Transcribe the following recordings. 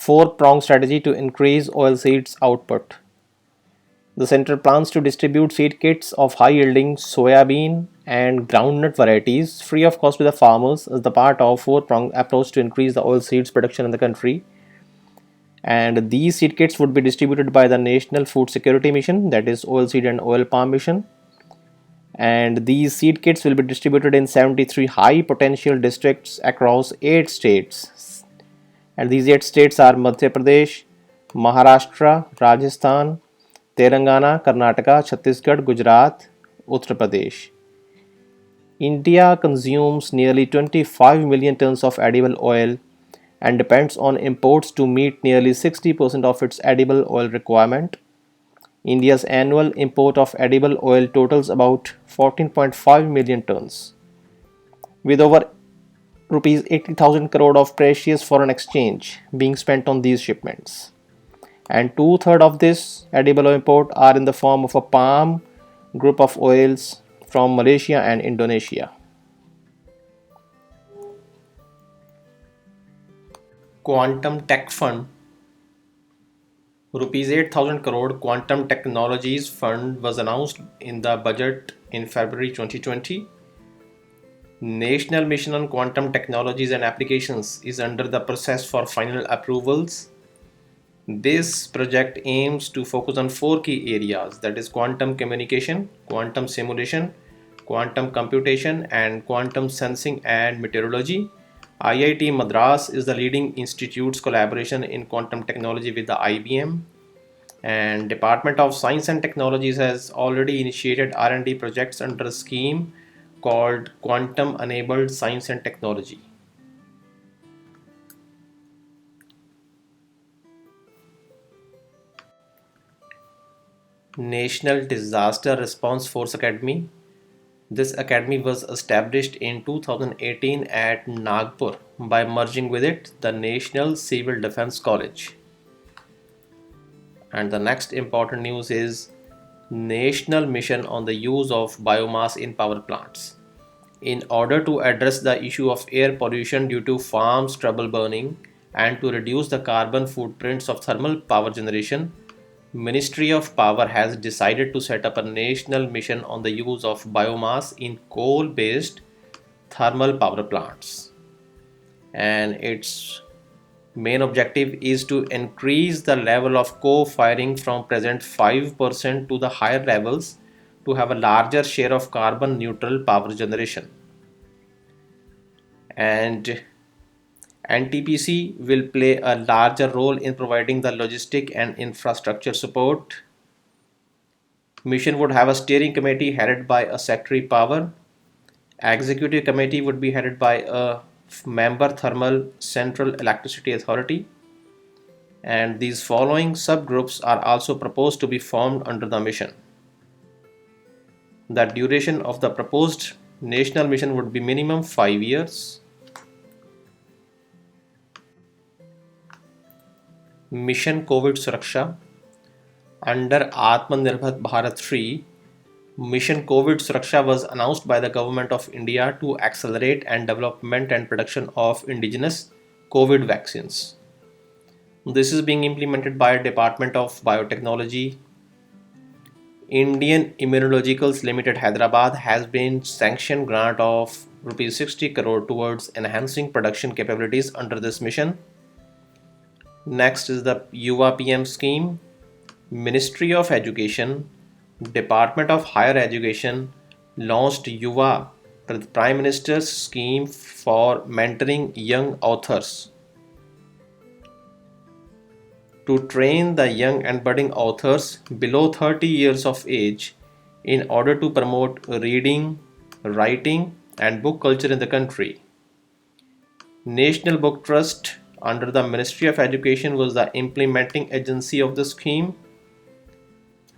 four-pronged strategy to increase oilseeds output. The center plans to distribute seed kits of high-yielding soybean and groundnut varieties free of cost to the farmers as the part of four-pronged approach to increase the oilseeds production in the country. And these seed kits would be distributed by the National Food Security Mission, that is Oilseed and Oil Palm Mission. And these seed kits will be distributed in 73 high potential districts across 8 states. And these 8 states are Madhya Pradesh, Maharashtra, Rajasthan, Telangana, Karnataka, Chhattisgarh, Gujarat, Uttar Pradesh. India consumes nearly 25 million tons of edible oil and depends on imports to meet nearly 60% of its edible oil requirement. India's annual import of edible oil totals about 14.5 million tons, with over rupees 80,000 crore of precious foreign exchange being spent on these shipments. And two-thirds of this edible oil import are in the form of a palm group of oils from Malaysia and Indonesia. Quantum Tech Fund. Rupees 8,000 crore Quantum Technologies Fund was announced in the budget in February 2020. National Mission on Quantum Technologies and Applications is under the process for final approvals. This project aims to focus on four key areas, that is quantum communication, quantum simulation, quantum computation, and quantum sensing and meteorology. IIT Madras is the leading institute's collaboration in quantum technology with the IBM, and Department of Science and Technologies has already initiated R&D projects under a scheme called Quantum Enabled Science and Technology. National Disaster Response Force Academy. This academy was established in 2018 at Nagpur by merging with it the National Civil Defense College. And the next important news is National Mission on the use of biomass in power plants. In order to address the issue of air pollution due to farms' trouble burning and to reduce the carbon footprints of thermal power generation, Ministry of Power has decided to set up a national mission on the use of biomass in coal-based thermal power plants. And its main objective is to increase the level of co-firing from present 5% to the higher levels to have a larger share of carbon neutral power generation. And NTPC will play a larger role in providing the logistic and infrastructure support. Mission would have a steering committee headed by a secretary power. Executive committee would be headed by a member thermal central electricity authority. And these following subgroups are also proposed to be formed under the mission. The duration of the proposed national mission would be minimum 5 years. Mission COVID Suraksha. Under Atmanirbhar Bharat 3, Mission COVID Suraksha was announced by the Government of India to accelerate and development and production of indigenous COVID vaccines. This is being implemented by Department of Biotechnology. Indian Immunologicals Limited Hyderabad has been sanctioned grant of Rs 60 crore towards enhancing production capabilities under this mission. Next is the Yuva PM scheme. Ministry of Education, Department of Higher Education launched Yuva, Prime Minister's scheme for mentoring young authors. To train the young and budding authors below 30 years of age in order to promote reading, writing, and book culture in the country. National Book Trust under the Ministry of Education was the implementing agency of the scheme.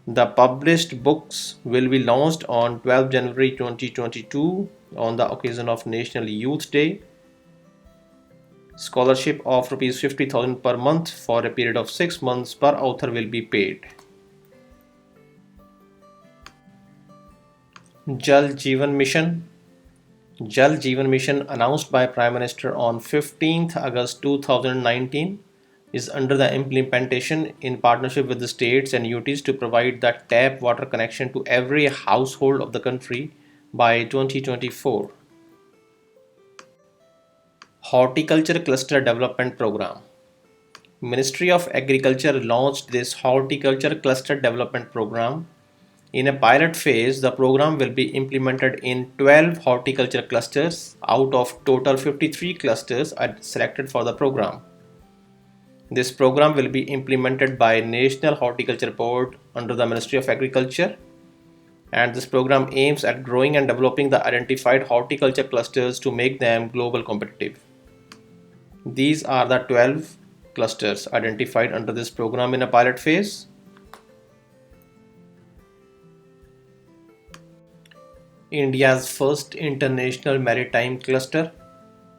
The published books will be launched on 12 January 2022 on the occasion of National Youth Day. Scholarship of Rs 50,000 per month for a period of 6 months per author will be paid. Jal Jeevan Mission. Jal Jeevan Mission announced by Prime Minister on 15th August 2019 is under the implementation in partnership with the states and UTs to provide the tap water connection to every household of the country by 2024. Horticulture Cluster Development Program. Ministry of Agriculture launched this Horticulture Cluster Development Program. In a pilot phase, the program will be implemented in 12 horticulture clusters out of total 53 clusters are selected for the program. This program will be implemented by National Horticulture Board under the Ministry of Agriculture, and this program aims at growing and developing the identified horticulture clusters to make them global competitive. These are the 12 clusters identified under this program in a pilot phase. India's first international maritime cluster.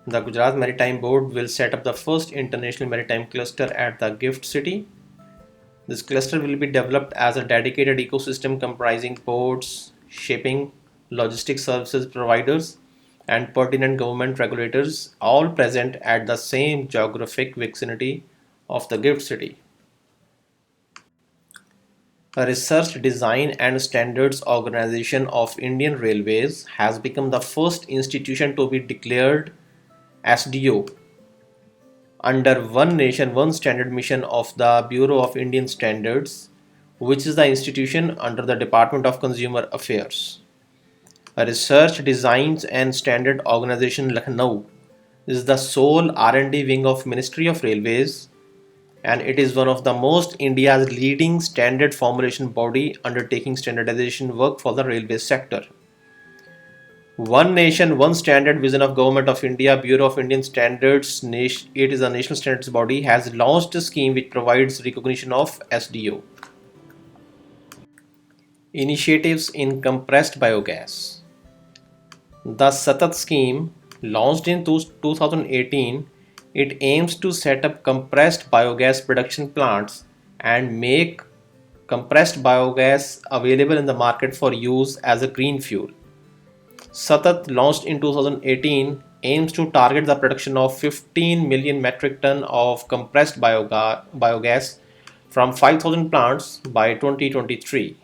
The Gujarat Maritime Board will set up the first international maritime cluster at the GIFT City. This cluster will be developed as a dedicated ecosystem comprising ports, shipping, logistics services providers, and pertinent government regulators, all present at the same geographic vicinity of the GIFT City. A Research Design and Standards Organization of Indian Railways has become the first institution to be declared SDO under One Nation One Standard mission of the Bureau of Indian Standards, which is the institution under the Department of Consumer Affairs. A Research Designs and Standard Organization Lucknow is the sole R&D wing of Ministry of Railways, and it is one of the most India's leading standard formulation body undertaking standardization work for the railway sector. One Nation, One Standard vision of Government of India, Bureau of Indian Standards, it is a national standards body, has launched a scheme which provides recognition of SDO. Initiatives in compressed biogas. The Satat scheme, launched in 2018, it aims to set up compressed biogas production plants and make compressed biogas available in the market for use as a green fuel. Satat, launched in 2018, aims to target the production of 15 million metric ton of compressed biogas from 5,000 plants by 2023.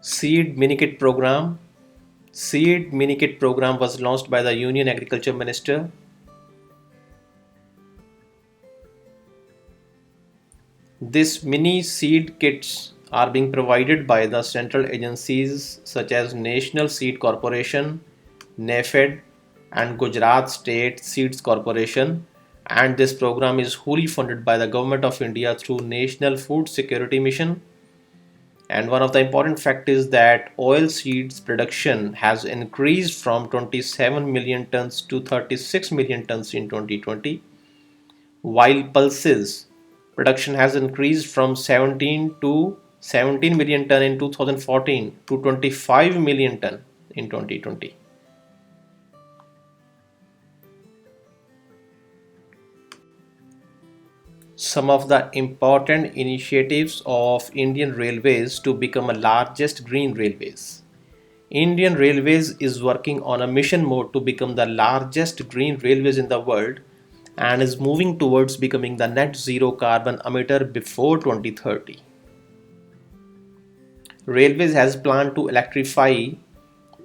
Seed Minikit Program. Seed Minikit Program was launched by the Union Agriculture Minister. These mini seed kits are being provided by the central agencies such as National Seed Corporation, NAFED, and Gujarat State Seeds Corporation, and this program is wholly funded by the Government of India through National Food Security Mission. And one of the important facts is that oil seeds production has increased from 27 million tons to 36 million tons in 2020, while pulses production has increased from 17 million ton in 2014 to 25 million ton in 2020. Some of the important initiatives of Indian Railways to become a largest green railways. Indian Railways is working on a mission mode to become the largest green railways in the world and is moving towards becoming the net zero carbon emitter before 2030. Railways has planned to electrify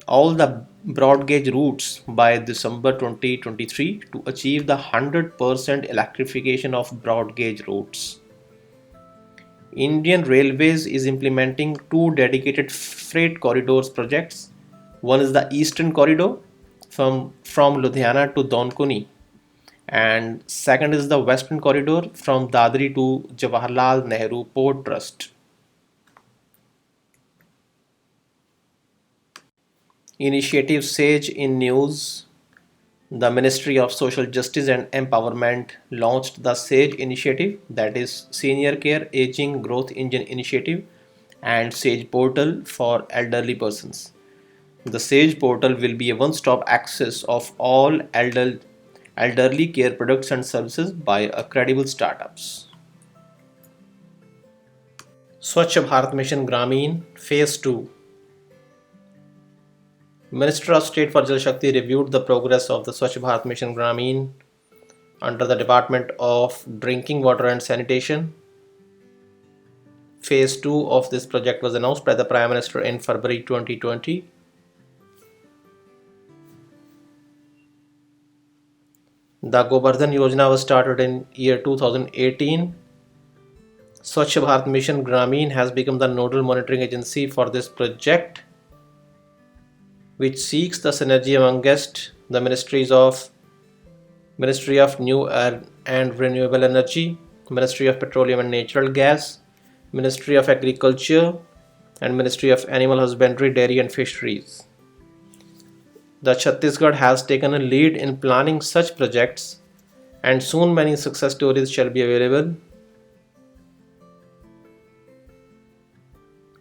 all the broad gauge routes by December 2023 to achieve the 100% electrification of broad gauge routes. Indian Railways is implementing two dedicated freight corridors projects. One is the Eastern Corridor from Ludhiana to Donkuni, and second is the Western Corridor from Dadri to Jawaharlal Nehru Port Trust. Initiative Sage in News. The Ministry of Social Justice and Empowerment launched the SAGE initiative, that is Senior Care Aging Growth Engine Initiative, and SAGE portal for elderly persons. The SAGE portal will be a one-stop access of all elderly care products and services by credible startups. Swachh Bharat Mission Gramin Phase 2. Minister of State for Jal Shakti reviewed the progress of the Swachh Bharat Mission Gramin under the Department of Drinking Water and Sanitation. Phase 2 of this project was announced by the Prime Minister in February 2020. The Govardhan Yojana was started in year 2018. Swachh Bharat Mission Grameen has become the nodal monitoring agency for this project, which seeks the synergy amongst the Ministry of New and Renewable Energy, Ministry of Petroleum and Natural Gas, Ministry of Agriculture, and Ministry of Animal Husbandry, Dairy and Fisheries. The Chhattisgarh has taken a lead in planning such projects, and soon many success stories shall be available.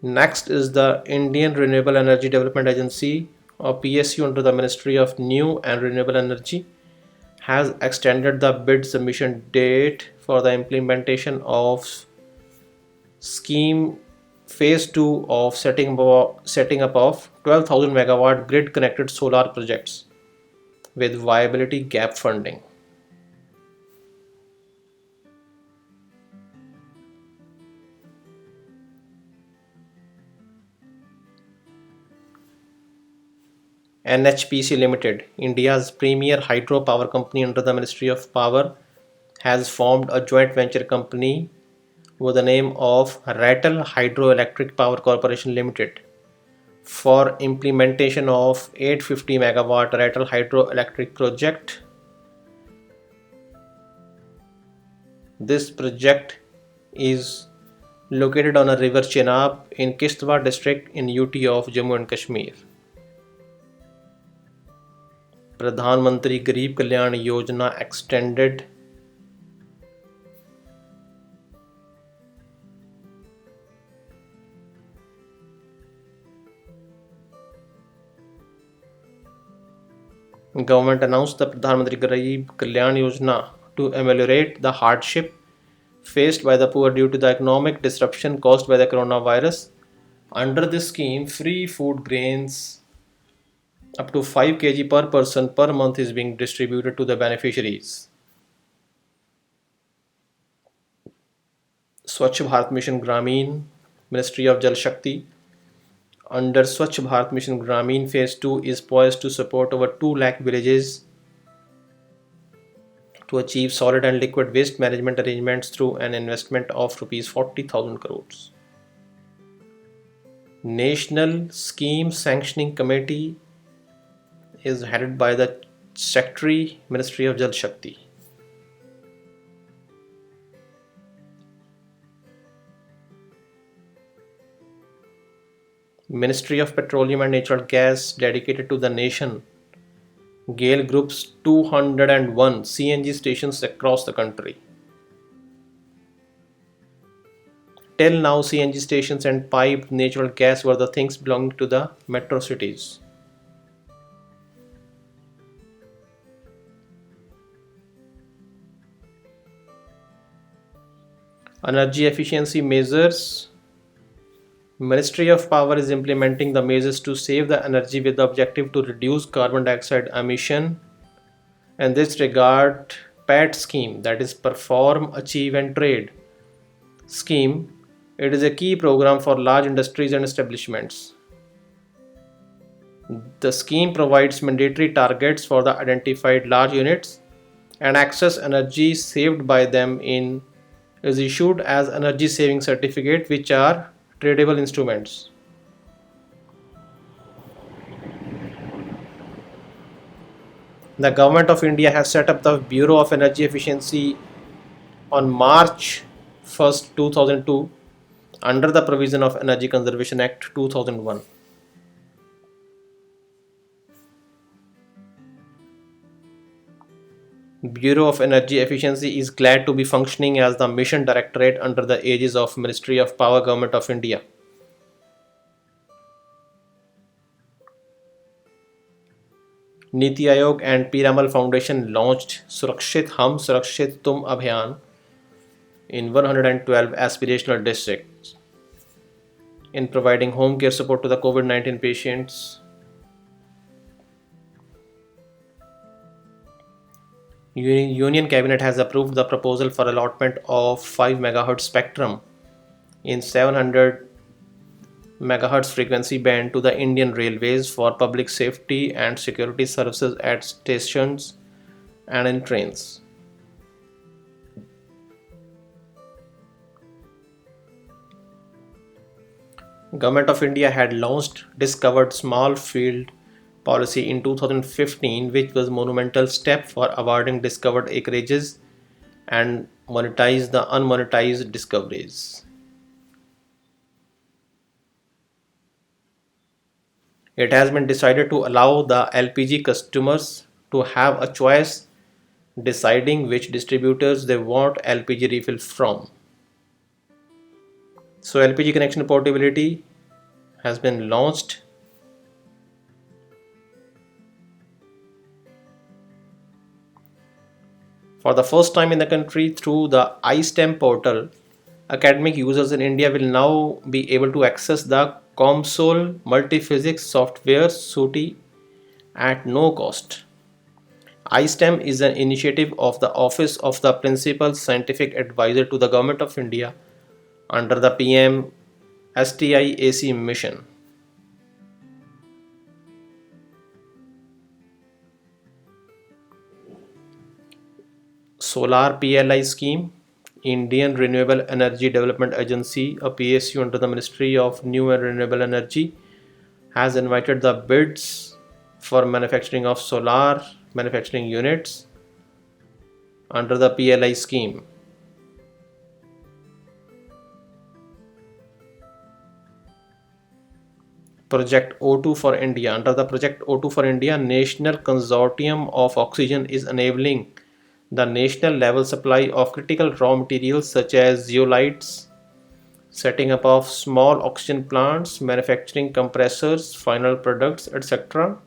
Next is the Indian Renewable Energy Development Agency, or PSU, under the Ministry of New and Renewable Energy, has extended the bid submission date for the implementation of scheme phase 2 of setting up of 12,000 megawatt grid connected solar projects with viability gap funding. NHPC Limited, India's premier hydropower company under the Ministry of Power, has formed a joint venture company with the name of Ratel Hydroelectric Power Corporation Limited for implementation of 850 megawatt Ratel hydroelectric project. This project is located on a river Chenab in Kishtwar district in UT of Jammu and Kashmir. Pradhan Mantri Garib Kalyan Yojana extended. Government announced the Pradhan Mantri Garib Kalyan Yojana to ameliorate the hardship faced by the poor due to the economic disruption caused by the coronavirus. Under this scheme, free food grains up to 5 kg per person per month is being distributed to the beneficiaries. Swachh Bharat Mission Grameen, Ministry of Jal Shakti. Under Swachh Bharat Mission Grameen, phase 2 is poised to support over 2 lakh villages to achieve solid and liquid waste management arrangements through an investment of Rs 40,000 crores. National Scheme Sanctioning Committee is headed by the Secretary, Ministry of Jal Shakti. Ministry of Petroleum and Natural Gas dedicated to the nation. GAIL Group's 201 CNG stations across the country. Till now, CNG stations and piped natural gas were the things belonging to the metro cities. Energy efficiency measures. Ministry of Power is implementing the measures to save the energy with the objective to reduce carbon dioxide emission. In this regard, PAT scheme, that is Perform, Achieve and Trade scheme, it is a key program for large industries and establishments. The scheme provides mandatory targets for the identified large units, and excess energy saved by them is issued as energy saving certificate, which are tradable instruments. The Government of India has set up the Bureau of Energy Efficiency on March 1st, 2002 under the provision of Energy Conservation Act 2001. Bureau of Energy Efficiency is glad to be functioning as the mission directorate under the aegis of Ministry of Power, Government of India. Niti Aayog and Piramal Foundation launched Surakshit Hum Surakshit Tum Abhiyan in 112 aspirational districts in providing home care support to the COVID-19 patients. Union Cabinet has approved the proposal for allotment of 5 MHz spectrum in 700 MHz frequency band to the Indian Railways for public safety and security services at stations and in trains. Government of India had launched Discovered Small Field policy in 2015, which was a monumental step for awarding discovered acreages and monetize the unmonetized discoveries. It has been decided to allow the LPG customers to have a choice deciding which distributors they want LPG refill from. So LPG connection portability has been launched. For the first time in the country through the iSTEM portal, academic users in India will now be able to access the COMSOL multiphysics software SUTI at no cost. iSTEM is an initiative of the Office of the Principal Scientific Advisor to the Government of India under the PM STIAC mission. Solar PLI scheme, Indian Renewable Energy Development Agency, a PSU under the Ministry of New and Renewable Energy, has invited the bids for manufacturing of solar manufacturing units under the PLI scheme. Project O2 for India. Under the Project O2 for India, National Consortium of Oxygen is enabling the national level supply of critical raw materials such as zeolites, setting up of small oxygen plants, manufacturing compressors, final products, etc.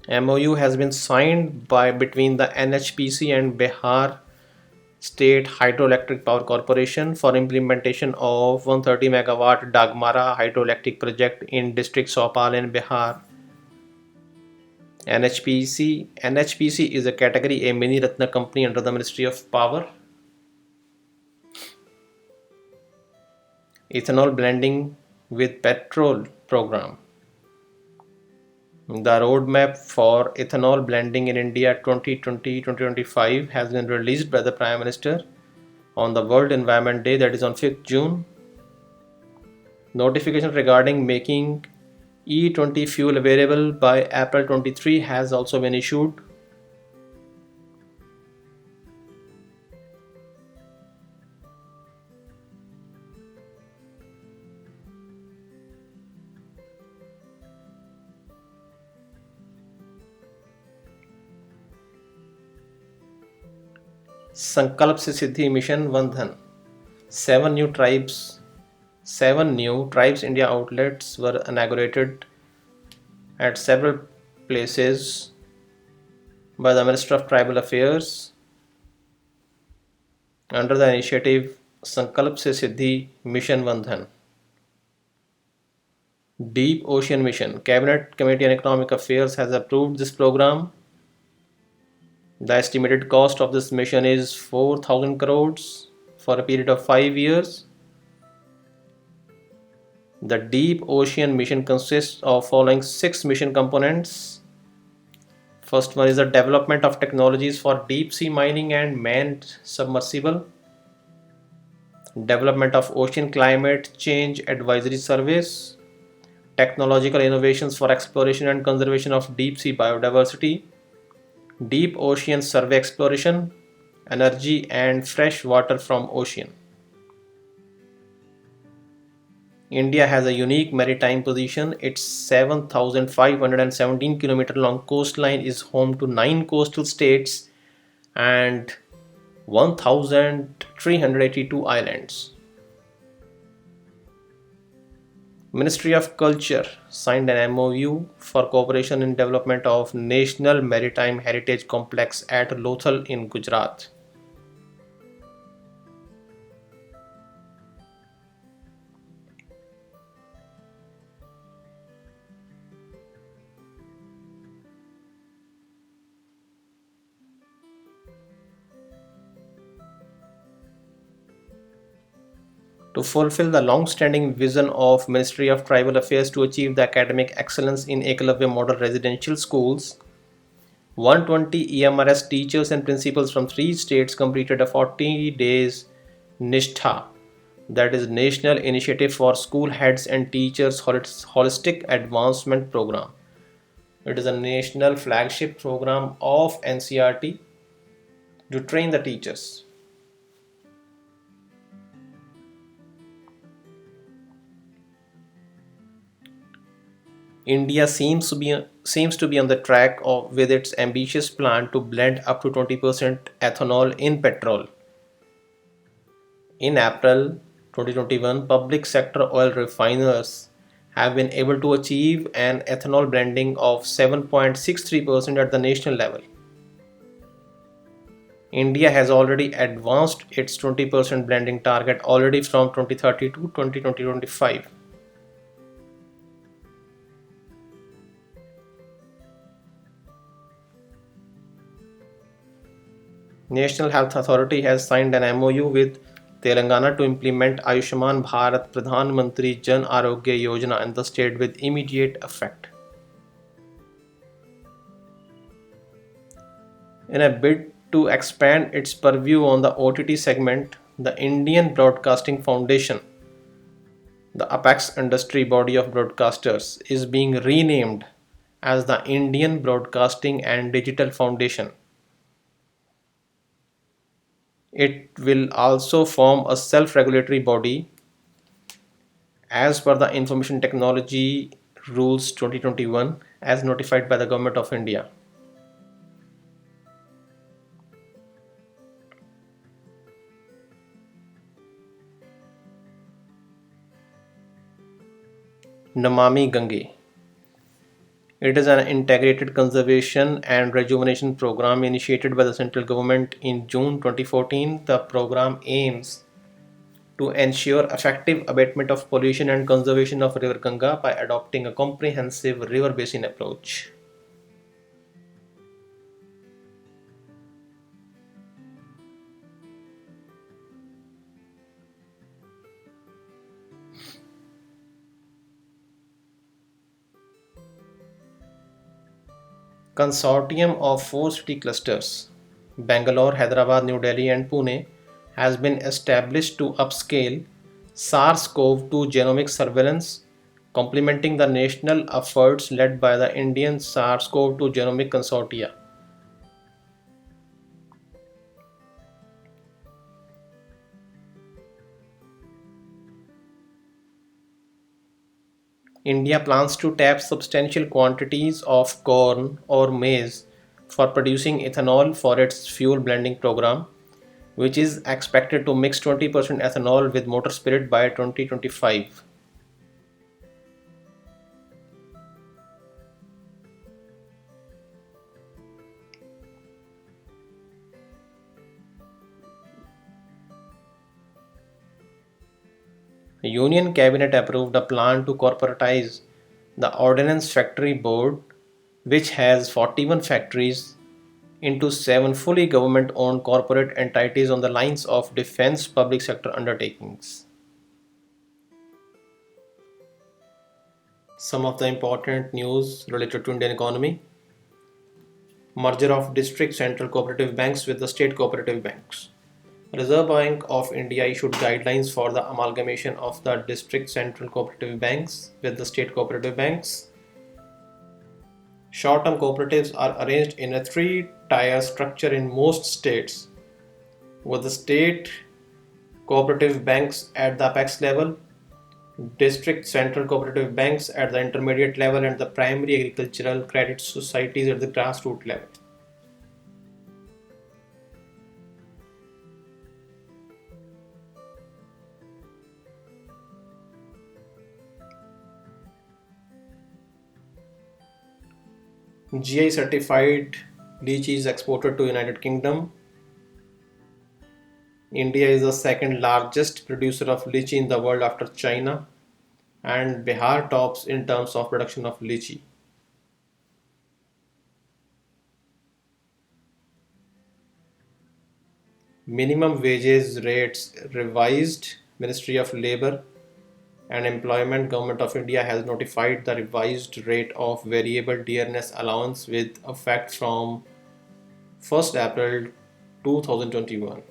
MOU has been signed by between the NHPC and Bihar State Hydroelectric Power Corporation for implementation of 130 megawatt Dagmara hydroelectric project in district Sopal in Bihar. NHPC is a category A mini Ratna company under the Ministry of Power. Ethanol blending with petrol program. The roadmap for ethanol blending in India 2020-2025 has been released by the Prime Minister on the World Environment Day, that is on 5th June. Notification regarding making E20 fuel available by April 23 has also been issued. Sankalp Se Siddhi Mission Vandhan. Seven new Tribes India outlets were inaugurated at several places by the Minister of Tribal Affairs under the initiative Sankalp Se Siddhi Mission Vandhan. Deep Ocean Mission. Cabinet Committee on Economic Affairs has approved this program. The estimated cost of this mission is 4,000 crores for a period of 5 years. The Deep Ocean Mission consists of following 6 mission components. First one is the development of technologies for deep sea mining and manned submersible. Development of Ocean Climate Change Advisory Service. Technological innovations for exploration and conservation of deep sea biodiversity. Deep ocean survey exploration, energy and fresh water from ocean. India has a unique maritime position. Its 7,517 km long coastline is home to 9 coastal states and 1,382 islands. Ministry of Culture signed an MOU for cooperation in development of National Maritime Heritage Complex at Lothal in Gujarat. To fulfill the long-standing vision of Ministry of Tribal Affairs to achieve the academic excellence in Eklavya Model Residential Schools, 120 EMRS teachers and principals from three states completed a 40 days NIShtha, that is National Initiative for School Heads and Teachers Holistic Advancement Program. It is a national flagship program of NCRT to train the teachers. India seems to be on the track with its ambitious plan to blend up to 20% ethanol in petrol. In April 2021, public sector oil refiners have been able to achieve an ethanol blending of 7.63% at the national level. India has already advanced its 20% blending target already from 2030 to 2025. National Health Authority has signed an MOU with Telangana to implement Ayushman Bharat Pradhan Mantri Jan Arogya Yojana in the state with immediate effect. In a bid to expand its purview on the OTT segment, the Indian Broadcasting Foundation, the apex industry body of broadcasters, is being renamed as the Indian Broadcasting and Digital Foundation. It will also form a self regulatory body as per the Information Technology Rules 2021 as notified by the Government of India. Namami Gange. It is an integrated conservation and rejuvenation program initiated by the central government in June 2014. The program aims to ensure effective abatement of pollution and conservation of River Ganga by adopting a comprehensive river basin approach. Consortium of four city clusters, Bangalore, Hyderabad, New Delhi, and Pune, has been established to upscale SARS-CoV-2 genomic surveillance, complementing the national efforts led by the Indian SARS-CoV-2 Genomic Consortia. India plans to tap substantial quantities of corn or maize for producing ethanol for its fuel blending program, which is expected to mix 20% ethanol with motor spirit by 2025. The Union Cabinet approved a plan to corporatize the Ordnance Factory Board, which has 41 factories, into seven fully government owned corporate entities on the lines of defense public sector undertakings. Some of the important news related to Indian economy: merger of district central cooperative banks with the state cooperative banks. Reserve Bank of India issued guidelines for the amalgamation of the district central cooperative banks with the state cooperative banks. Short-term cooperatives are arranged in a three-tier structure in most states, with the state cooperative banks at the apex level, district central cooperative banks at the intermediate level, and the primary agricultural credit societies at the grassroots level. GI certified lychee is exported to United Kingdom. India is the second largest producer of lychee in the world after China, and Bihar tops in terms of production of lychee. Minimum wages rates revised Ministry of Labour and Employment, Government of India has notified the revised rate of variable dearness allowance with effect from 1st April 2021.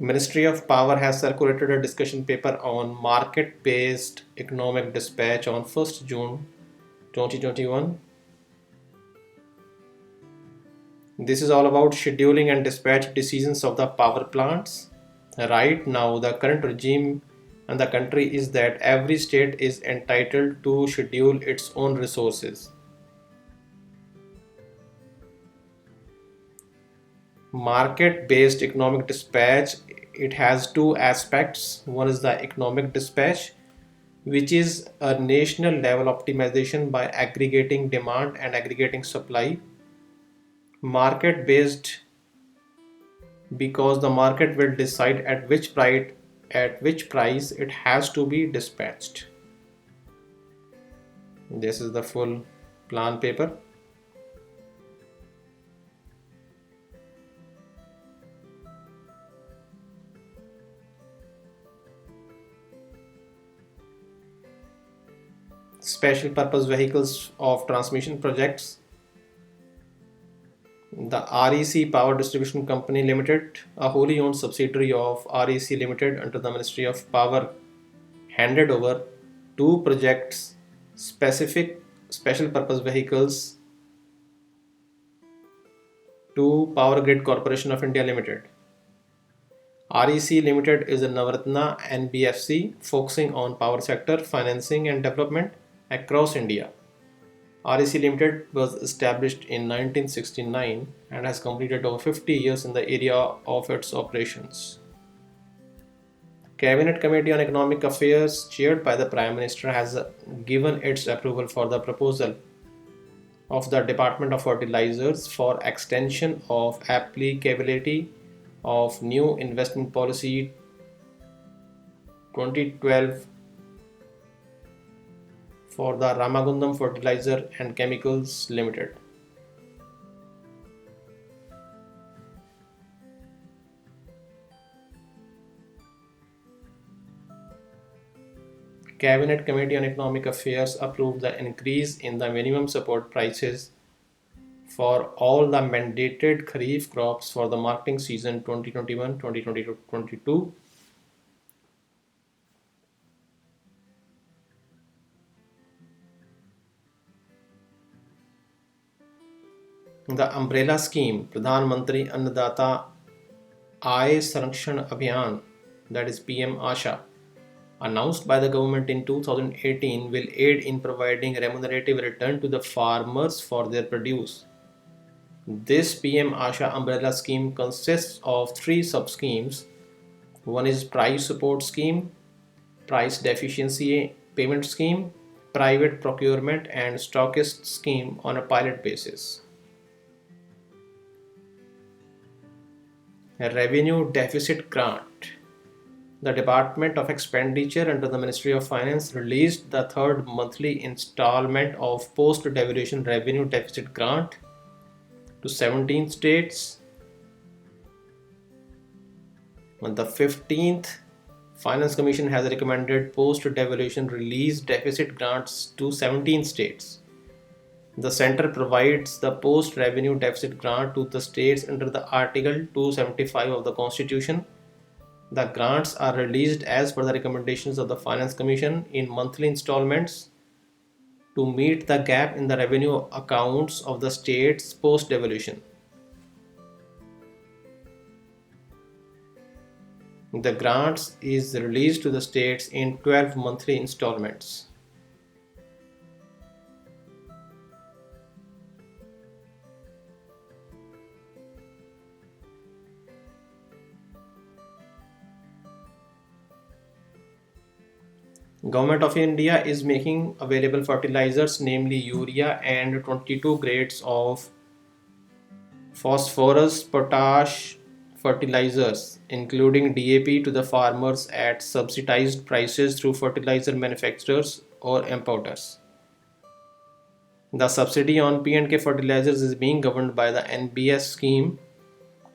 Ministry of Power has circulated a discussion paper on market-based economic dispatch on 1st June 2021. This is all about scheduling and dispatch decisions of the power plants. Right now, the current regime in the country is that every state is entitled to schedule its own resources. Market-based economic dispatch, it has two aspects. One is the economic dispatch, which is a national level optimization by aggregating demand and aggregating supply. Market based, because the market will decide at which price it has to be dispatched. This is the full plan paper. Special purpose vehicles of transmission projects. The REC Power Distribution Company Limited, a wholly owned subsidiary of REC Limited under the Ministry of Power, handed over two projects specific special purpose vehicles to Power Grid Corporation of India Limited. REC Limited is a Navratna NBFC focusing on power sector financing and development across India. REC Limited was established in 1969 and has completed over 50 years in the area of its operations. Cabinet Committee on Economic Affairs, chaired by the Prime Minister, has given its approval for the proposal of the Department of Fertilizers for extension of applicability of new investment policy 2012 for the Ramagundam Fertilizer and Chemicals Limited. Cabinet Committee on Economic Affairs approved the increase in the minimum support prices for all the mandated Kharif crops for the marketing season 2021-2022. The umbrella scheme Pradhan Mantri Annadata Aay Sarakshan Abhiyan, that is PM ASHA, announced by the government in 2018, will aid in providing remunerative return to the farmers for their produce. This PM ASHA umbrella scheme consists of three sub-schemes. One is price support scheme, price deficiency payment scheme, private procurement and stockist scheme on a pilot basis. A revenue deficit grant. The Department of Expenditure under the Ministry of Finance released the third monthly installment of post-devaluation revenue deficit grant to 17 states. On the 15th, Finance Commission has recommended post-devaluation release deficit grants to 17 states. The center provides the post-revenue deficit grant to the states under the Article 275 of the Constitution. The grants are released as per the recommendations of the Finance Commission in monthly installments to meet the gap in the revenue accounts of the states post-devaluation. The grants is released to the states in 12 monthly installments. Government of India is making available fertilizers, namely urea and 22 grades of phosphorus, potash, fertilizers, including DAP, to the farmers at subsidized prices through fertilizer manufacturers or importers. The subsidy on P&K fertilizers is being governed by the NBS scheme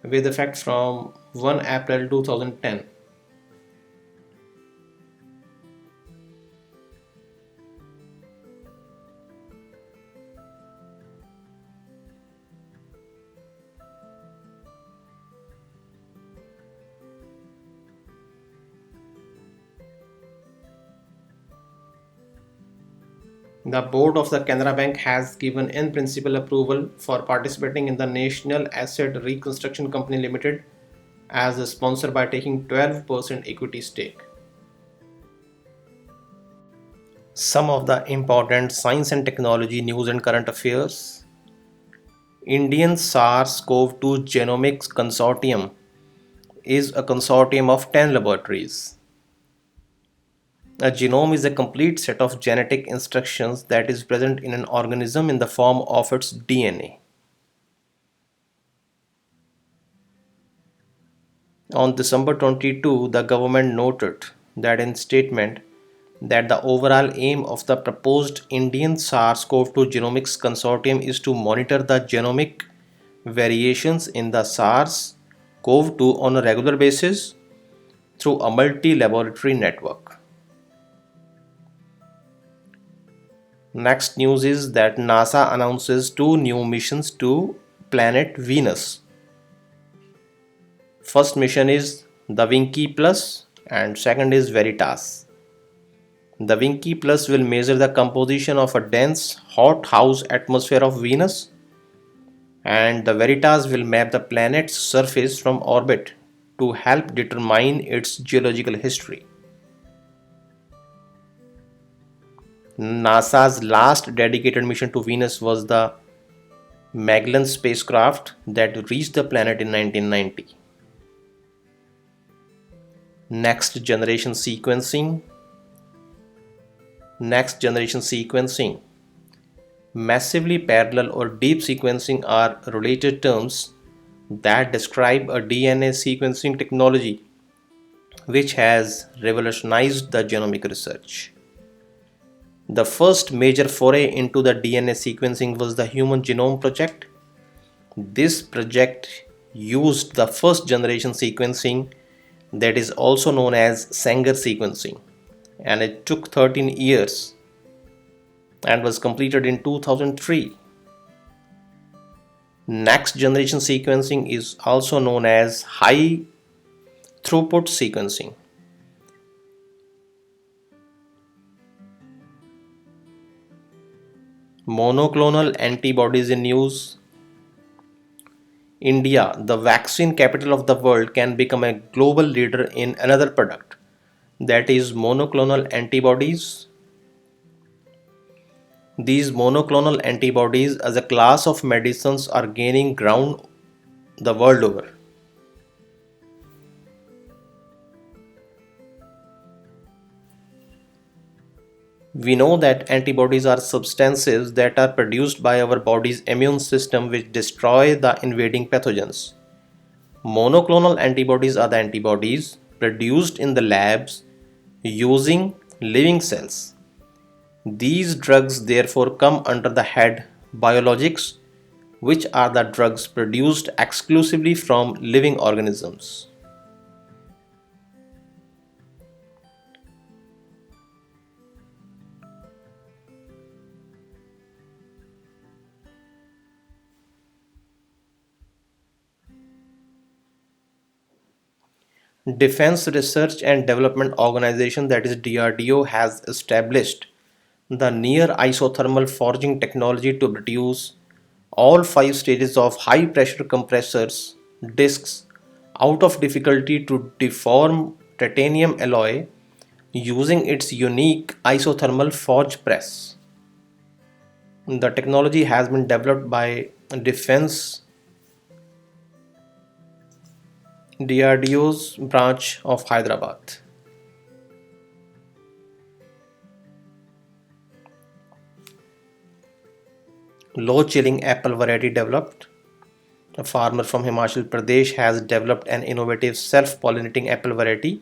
with effect from 1 April 2010. The board of the Canara Bank has given in principle approval for participating in the National Asset Reconstruction Company Limited as a sponsor by taking 12% equity stake. Some of the important science and technology news and current affairs. Indian SARS-CoV-2 Genomics Consortium is a consortium of 10 laboratories. A genome is a complete set of genetic instructions that is present in an organism in the form of its DNA. On December 22, the government noted that in statement that the overall aim of the proposed Indian SARS-CoV-2 Genomics Consortium is to monitor the genomic variations in the SARS-CoV-2 on a regular basis through a multi-laboratory network. Next news is that NASA announces two new missions to planet Venus. First mission is the Winky Plus and second is Veritas. The Winky Plus will measure the composition of a dense hothouse atmosphere of Venus, and the Veritas will map the planet's surface from orbit to help determine its geological history. NASA's last dedicated mission to Venus was the Magellan spacecraft that reached the planet in 1990. Next generation sequencing. Massively parallel or deep sequencing are related terms that describe a DNA sequencing technology which has revolutionized the genomic research. The first major foray into the DNA sequencing was the Human Genome Project. This project used the first generation sequencing that is also known as Sanger sequencing, and it took 13 years and was completed in 2003. Next generation sequencing is also known as high throughput sequencing. Monoclonal antibodies in news. India, the vaccine capital of the world, can become a global leader in another product, that is monoclonal antibodies. These monoclonal antibodies as a class of medicines are gaining ground the world over. We know that antibodies are substances that are produced by our body's immune system which destroy the invading pathogens. Monoclonal antibodies are the antibodies produced in the labs using living cells. These drugs therefore come under the head biologics, which are the drugs produced exclusively from living organisms. Defense Research and Development Organization, that is DRDO, has established the near isothermal forging technology to produce all five stages of high pressure compressors discs out of difficulty to deform titanium alloy using its unique isothermal forge press. The technology has been developed by Defense DRDO's branch of Hyderabad. Low chilling apple variety developed. A farmer from Himachal Pradesh has developed an innovative self-pollinating apple variety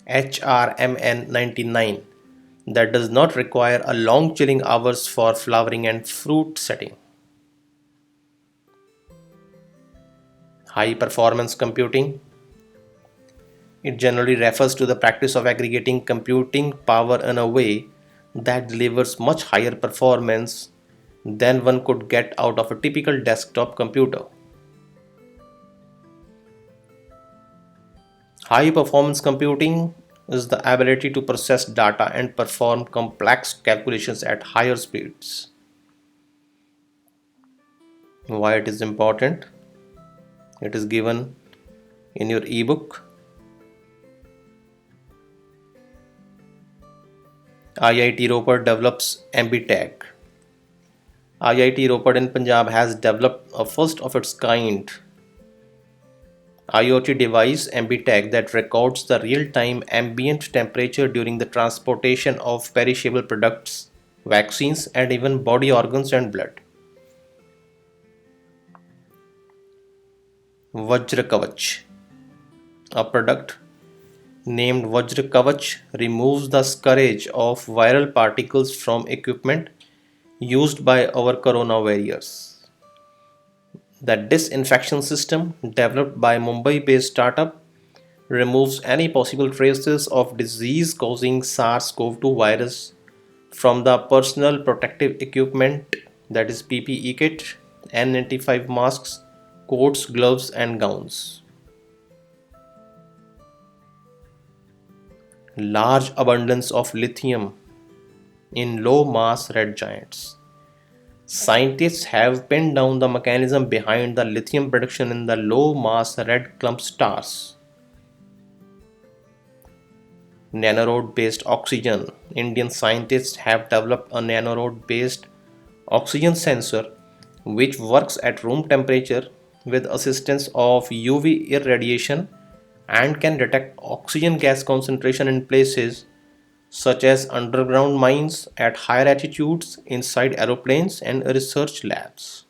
HRMN99 that does not require a long chilling hours for flowering and fruit setting. High performance computing. It generally refers to the practice of aggregating computing power in a way that delivers much higher performance than one could get out of a typical desktop computer. High performance computing is the ability to process data and perform complex calculations at higher speeds. Why it is important? It is given in your ebook. IIT Ropar develops MBTag. IIT Ropar in Punjab has developed a first of its kind IoT device MBTag that records the real-time ambient temperature during the transportation of perishable products, vaccines, and even body organs and blood. Vajra Kavach. A product named Vajra Kavach removes the scourge of viral particles from equipment used by our corona warriors. The disinfection system, developed by Mumbai based startup, removes any possible traces of disease causing SARS CoV 2 virus from the personal protective equipment, that is PPE kit, N95 masks, coats, gloves, and gowns. Large abundance of lithium in low mass red giants. Scientists have pinned down the mechanism behind the lithium production in the low mass red clump stars. Nanorod based oxygen. Indian scientists have developed a nanorod based oxygen sensor which works at room temperature with assistance of UV irradiation and can detect oxygen gas concentration in places such as underground mines, at higher altitudes, inside aeroplanes, and research labs.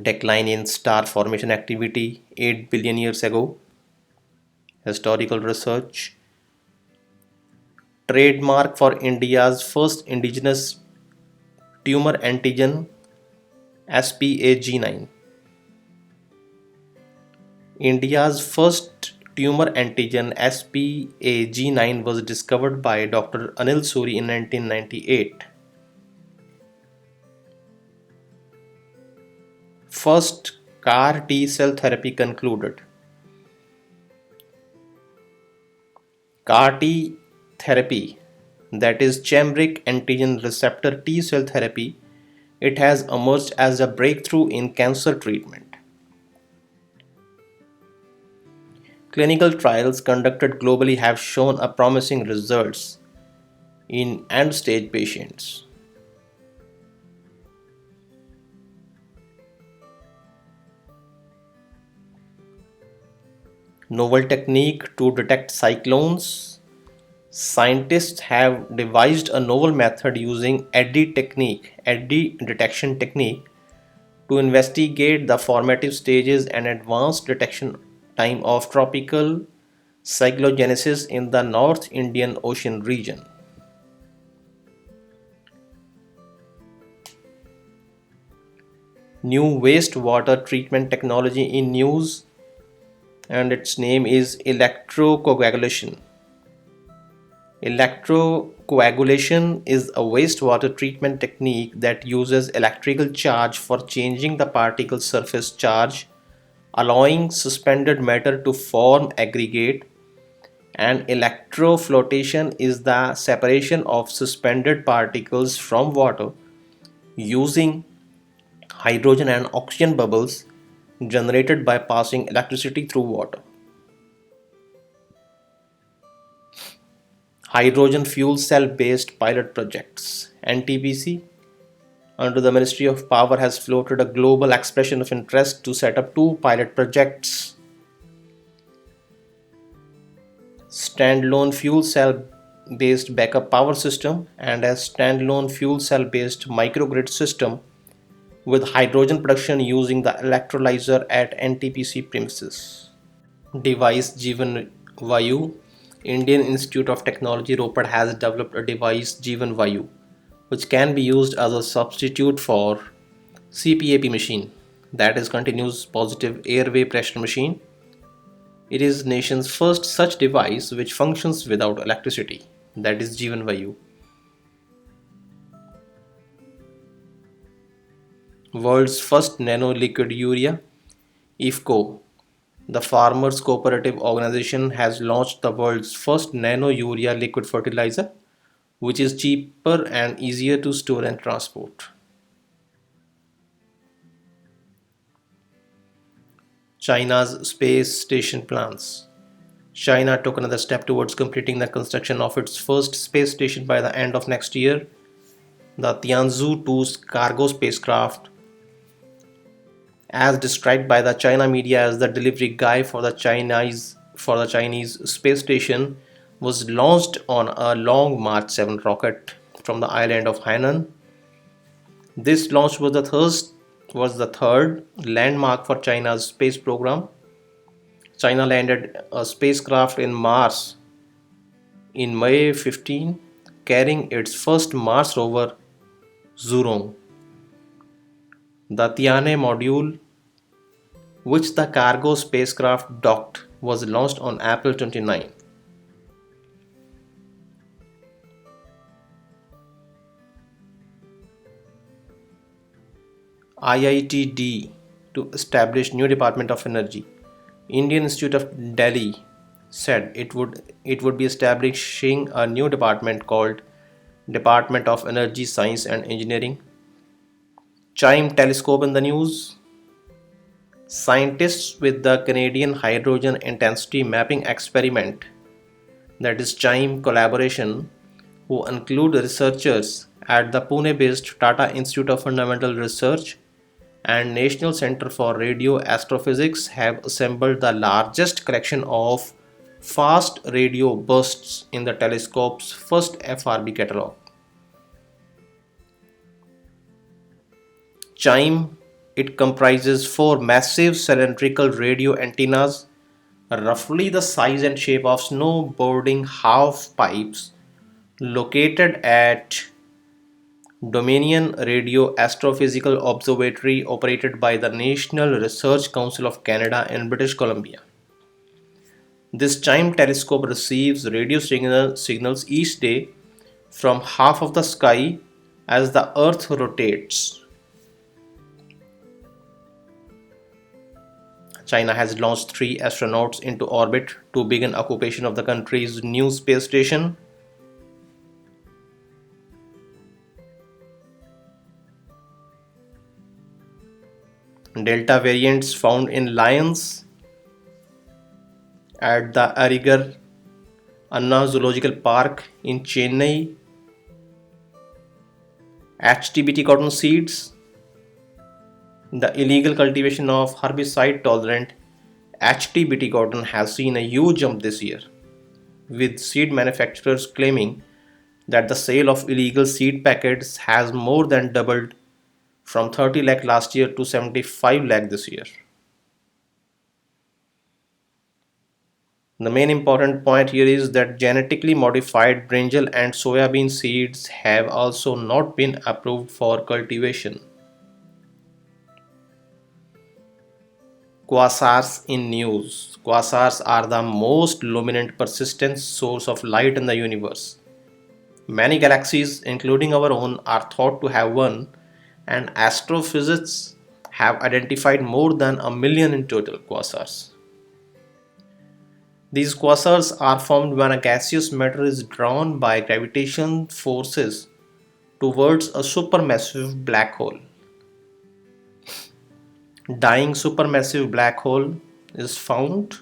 Decline in star formation activity 8 billion years ago. Historical research. Trademark for India's first indigenous tumor antigen SPAG9. India's first tumor antigen SPAG9 was discovered by Dr. Anil Suri in 1998. First CAR T cell therapy concluded. CAR T therapy, that is chimeric antigen receptor T cell therapy, it has emerged as a breakthrough in cancer treatment. Clinical trials conducted globally have shown a promising results in end-stage patients. Novel technique to detect cyclones. Scientists have devised a novel method using eddy detection technique, to investigate the formative stages and advanced detection time of tropical cyclogenesis in the North Indian Ocean region. New wastewater treatment technology in news, and its name is electrocoagulation. Electrocoagulation is a wastewater treatment technique that uses electrical charge for changing the particle surface charge, allowing suspended matter to form aggregate, and electroflotation is the separation of suspended particles from water using hydrogen and oxygen bubbles generated by passing electricity through water. Hydrogen fuel cell based pilot projects NTPC under the Ministry of Power has floated a global expression of interest to set up two pilot projects: standalone fuel cell based backup power system and a standalone fuel cell based microgrid system with hydrogen production using the electrolyzer at NTPC premises. Device Jeevan Vayu. Indian Institute of Technology Ropar has developed a device Jeevan Vayu which can be used as a substitute for CPAP machine, that is continuous positive airway pressure machine. It is nation's first such device which functions without electricity, that is Jeevan Vayu. World's first nano liquid urea, IFCO. The Farmers Cooperative Organization has launched the world's first nano urea liquid fertilizer, which is cheaper and easier to store and transport. China's space station plans. China took another step towards completing the construction of its first space station by the end of next year. The Tianzhou 2's cargo spacecraft, as described by the China media as the delivery guy for the Chinese space station, was launched on a Long March 7 rocket from the island of Hainan. This launch was the third landmark for China's space program. China landed a spacecraft in Mars in May 15, carrying its first Mars rover, Zhurong. The Tianhe module, which the cargo spacecraft docked, was launched on April 29. IITD to establish new Department of Energy. Indian Institute of Delhi said it would be establishing a new department called Department of Energy, Science and Engineering. Chime telescope in the news. Scientists with the Canadian Hydrogen Intensity Mapping Experiment, that is CHIME collaboration, who include researchers at the Pune based Tata Institute of Fundamental Research and National Center for Radio Astrophysics, have assembled the largest collection of fast radio bursts in the telescope's first FRB catalog. Chime, it comprises four massive cylindrical radio antennas, roughly the size and shape of snowboarding half pipes, located at Dominion Radio Astrophysical Observatory operated by the National Research Council of Canada in British Columbia. This CHIME telescope receives radio signals each day from half of the sky as the Earth rotates. China has launched 3 astronauts into orbit to begin occupation of the country's new space station. Delta variants found in lions at the Arigar Anna Zoological Park in Chennai. HTBT cotton seeds. The illegal cultivation of herbicide tolerant HTBT cotton has seen a huge jump this year, with seed manufacturers claiming that the sale of illegal seed packets has more than doubled from 30 lakh last year to 75 lakh this year. The main important point here is that genetically modified brinjal and soybean seeds have also not been approved for cultivation. Quasars in news. Quasars are the most luminant persistent source of light in the universe. Many galaxies, including our own, are thought to have one, and astrophysicists have identified more than a million in total quasars. These quasars are formed when a gaseous matter is drawn by gravitational forces towards a supermassive black hole. Dying supermassive black hole is found.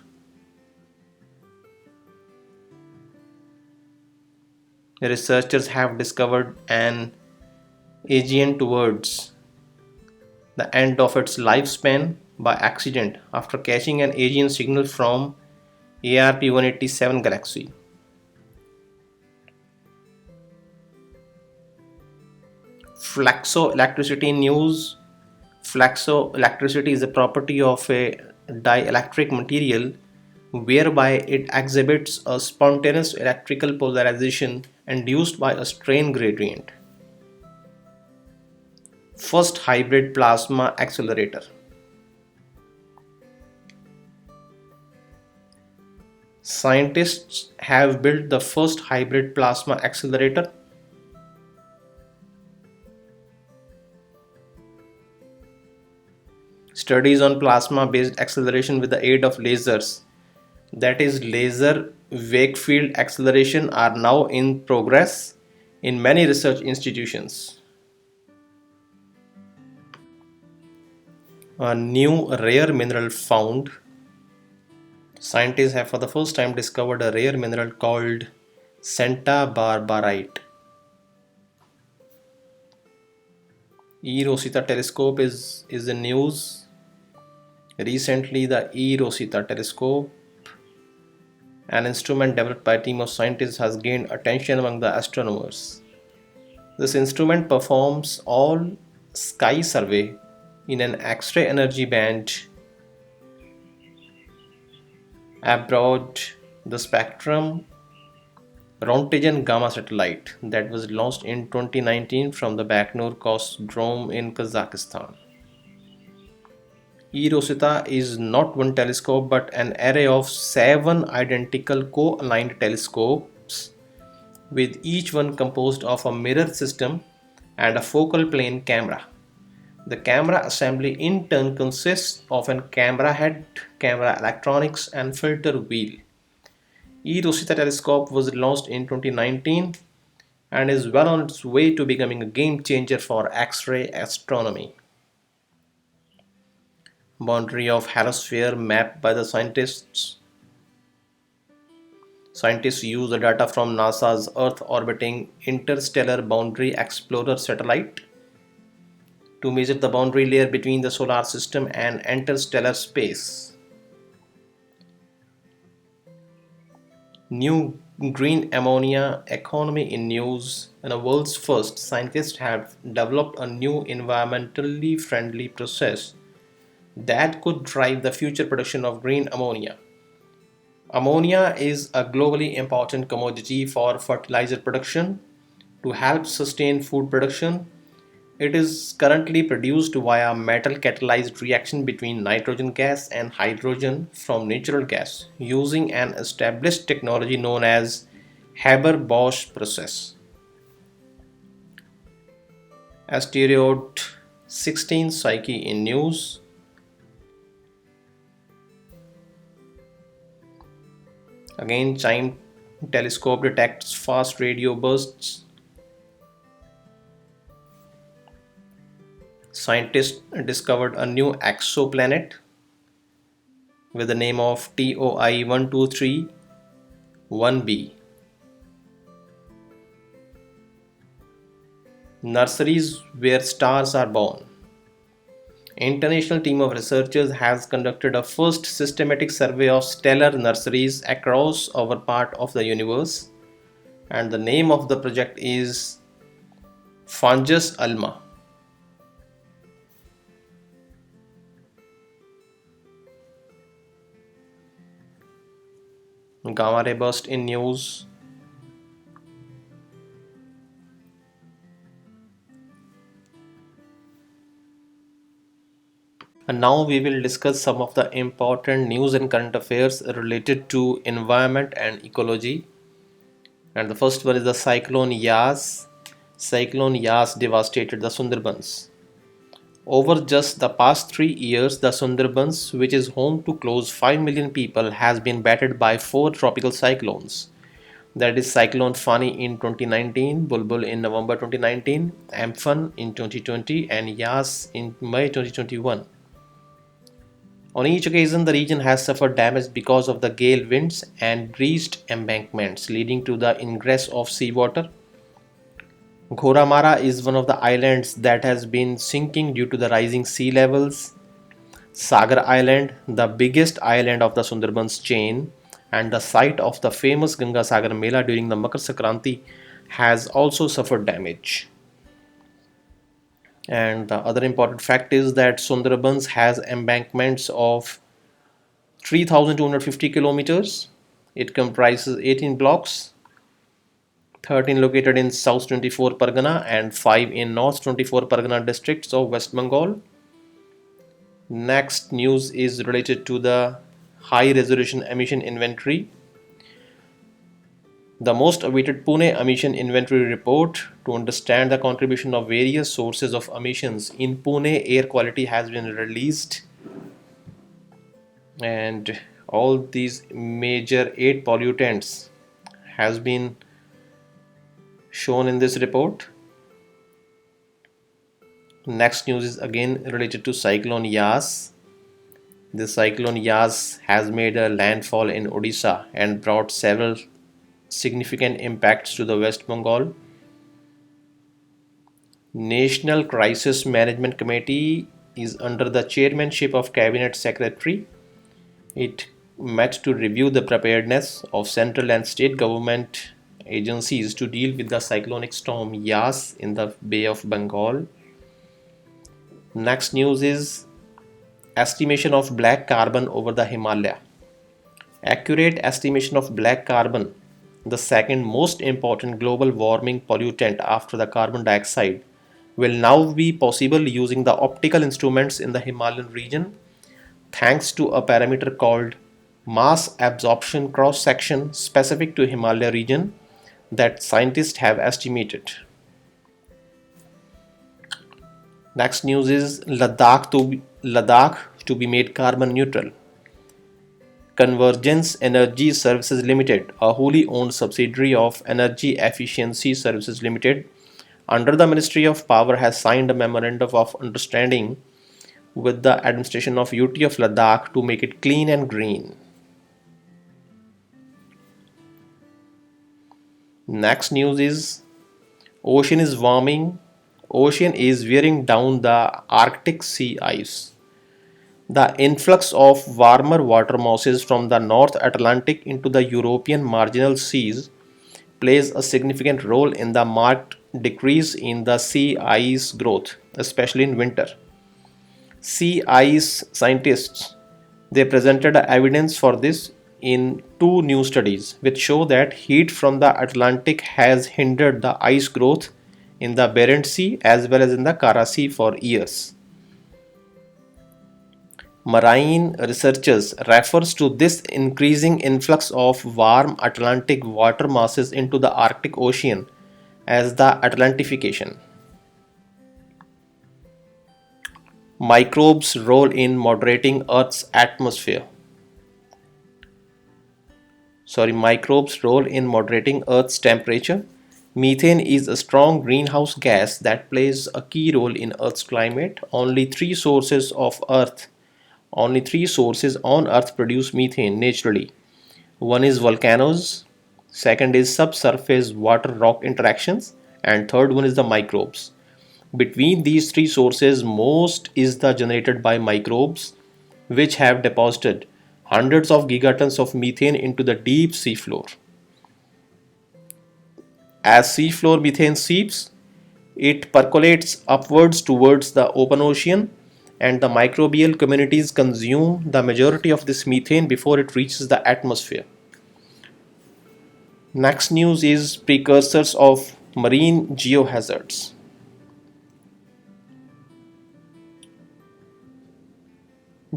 Researchers have discovered an AGN towards the end of its lifespan by accident after catching an AGN signal from ARP 187 galaxy. Fluxo electricity news. Flexoelectricity is a property of a dielectric material whereby it exhibits a spontaneous electrical polarization induced by a strain gradient. First hybrid plasma accelerator. Scientists have built the first hybrid plasma accelerator. Studies on plasma based acceleration with the aid of lasers, that is, laser wake field acceleration, are now in progress in many research institutions. A new rare mineral found. Scientists have for the first time discovered a rare mineral called Santa Barbarite. E-Rosetta telescope is in news. Recently, the E-Rosetta telescope, an instrument developed by a team of scientists, has gained attention among the astronomers. This instrument performs all sky survey in an X-ray energy band abroad the spectrum Rontgen Gamma satellite that was launched in 2019 from the Baiknur Cosmodrome in Kazakhstan. E-Rosetta is not one telescope but an array of 7 identical co-aligned telescopes, with each one composed of a mirror system and a focal plane camera. The camera assembly in turn consists of a camera head, camera electronics, and filter wheel. E-Rosetta telescope was launched in 2019 and is well on its way to becoming a game changer for X-ray astronomy. Boundary of halosphere mapped by the scientists. Scientists use the data from NASA's Earth orbiting Interstellar Boundary Explorer satellite to measure the boundary layer between the solar system and interstellar space. New green ammonia economy in news. In a world's first, scientists have developed a new environmentally friendly process that could drive the future production of green ammonia. Ammonia is a globally important commodity for fertilizer production. To help sustain food production, it is currently produced via metal catalyzed reaction between nitrogen gas and hydrogen from natural gas using an established technology known as Haber-Bosch process. Asteroid 16 Psyche in news. Again, Chime telescope detects fast radio bursts. Scientists discovered a new exoplanet with the name of TOI 1231b. Nurseries where stars are born. International team of researchers has conducted a first systematic survey of stellar nurseries across our part of the universe, and the name of the project is Fungus Alma. Gamma ray burst in news. And now we will discuss some of the important news and current affairs related to environment and ecology. And the first one is the cyclone Yas. Cyclone Yas devastated the Sundarbans. Over just the past 3 years, the Sundarbans, which is home to close 5 million people, has been battered by four tropical cyclones. That is Cyclone Fani in 2019, Bulbul in November 2019, Amphan in 2020, and Yas in May 2021. On each occasion, the region has suffered damage because of the gale winds and breached embankments, leading to the ingress of seawater. Ghoramara is one of the islands that has been sinking due to the rising sea levels. Sagar Island, the biggest island of the Sundarbans chain and the site of the famous Ganga Sagar Mela during the Makar Sankranti, has also suffered damage. And the other important fact is that Sundarbans has embankments of 3,250 kilometers. It comprises 18 blocks, 13 located in South 24 Pargana and 5 in North 24 Pargana districts of West Bengal. Next news is related to the high resolution emission inventory. The most awaited Pune emission inventory report to understand the contribution of various sources of emissions in Pune air quality has been released, and all these major 8 pollutants has been shown in this report. Next news is again related to cyclone Yas. The cyclone Yas has made a landfall in Odisha and brought several significant impacts to the West Bengal. National Crisis Management Committee is under the chairmanship of Cabinet Secretary. It met to review the preparedness of central and state government agencies to deal with the cyclonic storm Yas in the Bay of Bengal. Next news is estimation of black carbon over the Himalaya. Accurate estimation of black carbon, the second most important global warming pollutant after the carbon dioxide, will now be possible using the optical instruments in the Himalayan region thanks to a parameter called mass absorption cross section specific to Himalaya region that scientists have estimated. Next news is Ladakh to be made carbon neutral. Convergence Energy Services Limited, a wholly owned subsidiary of Energy Efficiency Services Limited, under the Ministry of Power, has signed a memorandum of understanding with the administration of UT of Ladakh to make it clean and green. Next news is ocean is warming. Ocean is wearing down the Arctic sea ice. The influx of warmer water masses from the North Atlantic into the European marginal seas plays a significant role in the marked decrease in the sea ice growth, especially in winter. Sea ice scientists they presented evidence for this in two new studies which show that heat from the Atlantic has hindered the ice growth in the Barents Sea as well as in the Kara Sea for years. Marine researchers refers to this increasing influx of warm Atlantic water masses into the Arctic Ocean as the Atlantification. Microbes' role in moderating Earth's atmosphere. Microbes' role in moderating Earth's temperature. Methane is a strong greenhouse gas that plays a key role in Earth's climate. Only three sources on Earth produce methane naturally. One is volcanoes, second is subsurface water rock interactions, and third one is the microbes. Between these three sources, most is the generated by microbes, which have deposited hundreds of gigatons of methane into the deep seafloor. As seafloor methane seeps, it percolates upwards towards the open ocean, and the microbial communities consume the majority of this methane before it reaches the atmosphere. Next news is precursors of marine geohazards.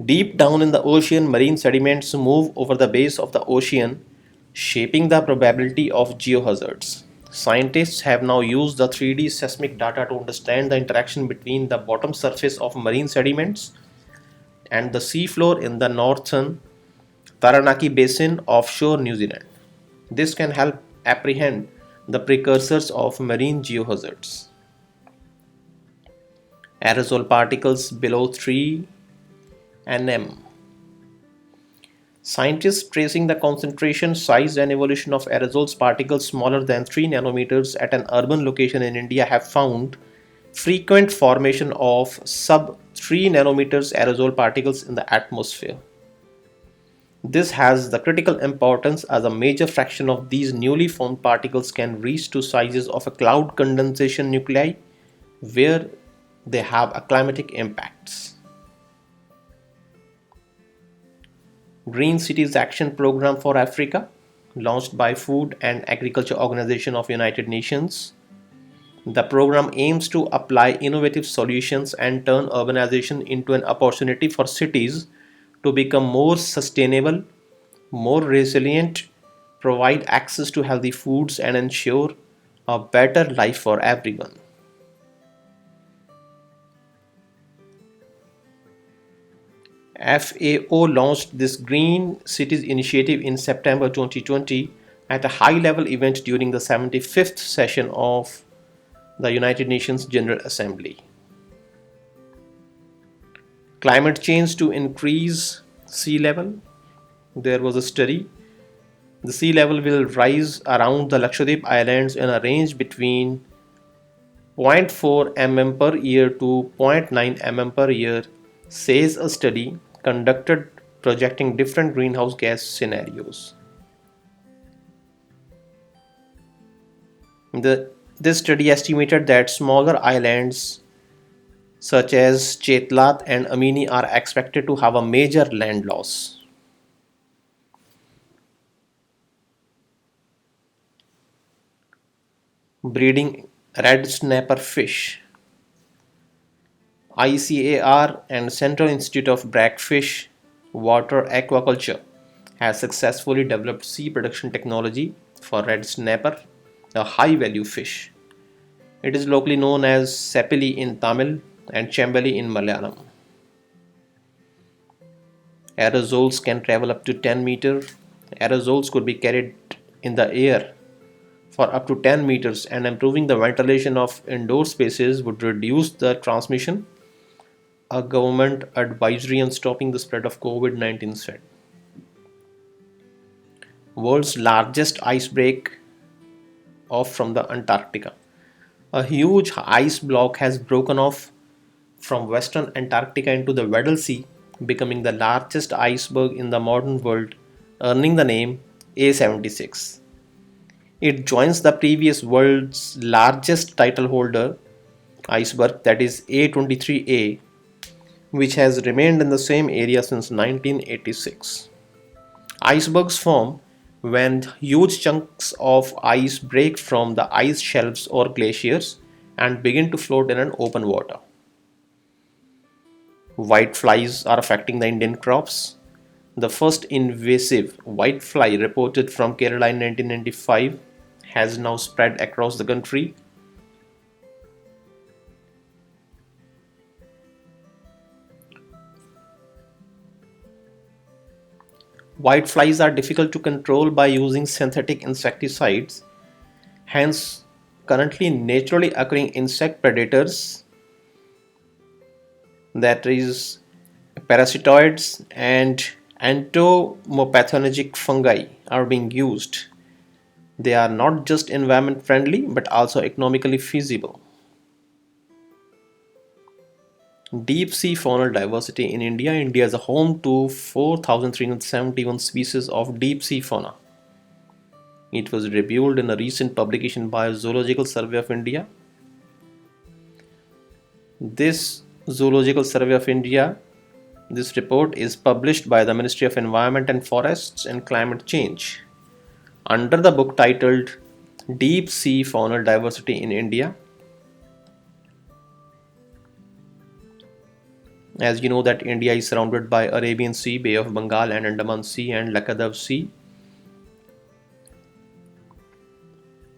Deep down in the ocean, marine sediments move over the base of the ocean, shaping the probability of geohazards. Scientists have now used the 3D seismic data to understand the interaction between the bottom surface of marine sediments and the seafloor in the northern Taranaki Basin offshore New Zealand. This can help apprehend the precursors of marine geohazards. Aerosol particles below 3 nm. Scientists tracing the concentration, size, and evolution of aerosols particles smaller than 3 nanometers at an urban location in India have found frequent formation of sub 3 nanometers aerosol particles in the atmosphere. This has the critical importance as a major fraction of these newly formed particles can reach to sizes of a cloud condensation nuclei, where they have a climatic impacts. Green Cities Action Program for Africa, launched by Food and Agriculture Organization of United Nations. The program aims to apply innovative solutions and turn urbanization into an opportunity for cities to become more sustainable, more resilient, provide access to healthy foods, and ensure a better life for everyone. FAO launched this Green Cities initiative in September 2020 at a high level event during the 75th session of the United Nations General Assembly. Climate change to increase sea level. There was a study. The sea level will rise around the Lakshadweep Islands in a range between zero point 0.4 mm per year to zero point 0.9 mm per year, says a study conducted projecting different greenhouse gas scenarios. This study estimated that smaller islands such as Chetlat and Amini are expected to have a major land loss. Breeding red snapper fish. ICAR and Central Institute of Brackish Water Aquaculture has successfully developed sea production technology for red snapper, a high value fish. It is locally known as Sepili in Tamil and Chembali in Malayalam. Aerosols can travel up to 10 meters. Aerosols could be carried in the air for up to 10 meters, and improving the ventilation of indoor spaces would reduce the transmission. A government advisory on stopping the spread of COVID-19 said. World's largest ice break off from the Antarctica. A huge ice block has broken off from western Antarctica into the Weddell Sea, becoming the largest iceberg in the modern world, earning the name A76. It joins the previous world's largest title holder iceberg, that is A23A, which has remained in the same area since 1986. Icebergs form when huge chunks of ice break from the ice shelves or glaciers and begin to float in an open water. White flies are affecting the Indian crops. The first invasive white fly reported from Kerala in 1995 has now spread across the country. White flies are difficult to control by using synthetic insecticides. Hence, currently naturally occurring insect predators, that is parasitoids and entomopathogenic fungi, are being used. They are not just environment friendly but also economically feasible. Deep sea faunal diversity in India. India is a home to 4,371 species of deep sea fauna. It was revealed in a recent publication by Zoological Survey of India. This Zoological Survey of India, this report is published by the Ministry of Environment and Forests and Climate Change under the book titled Deep Sea Faunal Diversity in India. As you know that India is surrounded by Arabian Sea, Bay of Bengal and Andaman Sea and Lakshadweep Sea.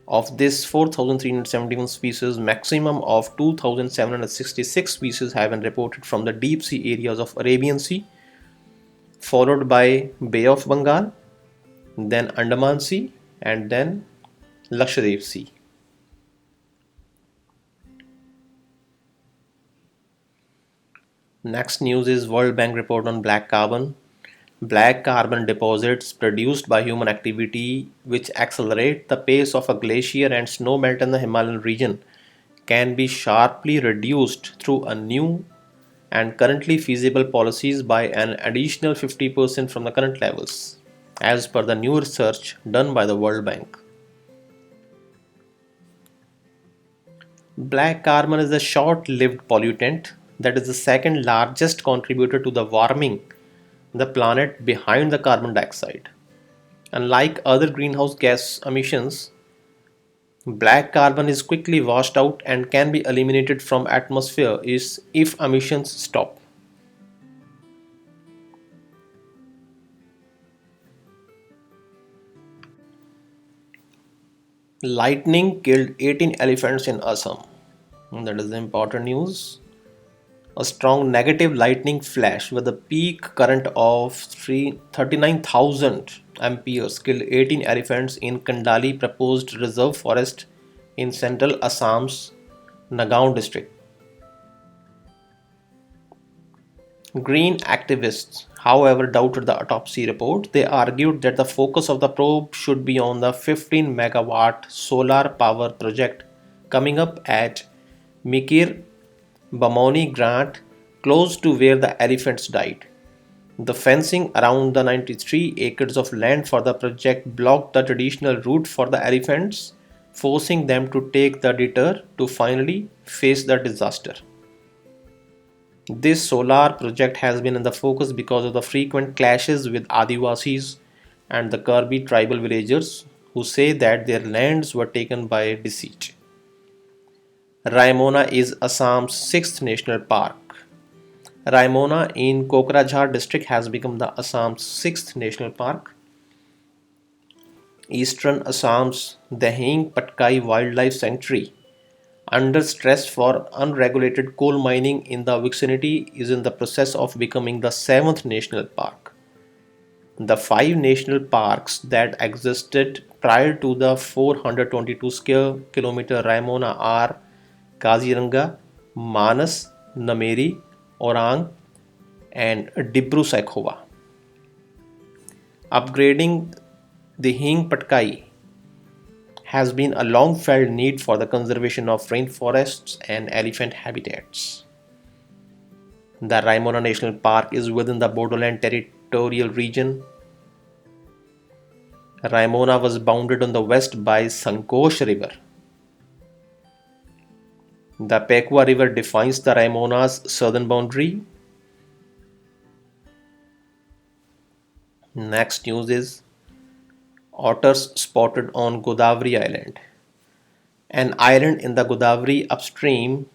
Of this 4,371 species, maximum of 2,766 species have been reported from the deep sea areas of Arabian Sea, followed by Bay of Bengal, then Andaman Sea, and then Lakshadweep Sea. Next news is World Bank report on black carbon. Black carbon deposits produced by human activity, which accelerate the pace of a glacier and snow melt in the Himalayan region, can be sharply reduced through a new and currently feasible policies by an additional 50% from the current levels, as per the new research done by the World Bank. Black carbon is a short-lived pollutant that is the second largest contributor to the warming the planet behind the carbon dioxide. Unlike other greenhouse gas emissions, black carbon is quickly washed out and can be eliminated from atmosphere is if emissions stop. Lightning killed 18 elephants in Assam. That is the important news. A strong negative lightning flash with a peak current of 39,000 amperes killed 18 elephants in Kandali proposed reserve forest in central Assam's Nagaon district. Green activists, however, doubted the autopsy report. They argued that the focus of the probe should be on the 15 megawatt solar power project coming up at Mikir Bamoni Grant, close to where the elephants died. The fencing around the 93 acres of land for the project blocked the traditional route for the elephants, forcing them to take the detour to finally face the disaster. This solar project has been in the focus because of the frequent clashes with Adivasis and the Karbi tribal villagers who say that their lands were taken by deceit. Raimona is Assam's sixth national park. Raimona in Kokrajhar district has become the Assam's sixth national park. Eastern Assam's Dehing Patkai Wildlife Sanctuary, under stress for unregulated coal mining in the vicinity, is in the process of becoming the seventh national park. The five national parks that existed prior to the 422 square kilometer Raimona are Kaziranga, Manas, Nameri, Orang, and Dibru Saikhowa. Upgrading the Hing Patkai has been a long felt need for the conservation of rainforests and elephant habitats. The Raimona National Park is within the Bodoland Territorial Region. Raimona was bounded on the west by Sankosh River. The Pekwa River defines the Raimona's southern boundary. Next news is otters spotted on Godavari Island. An island in the Godavari upstream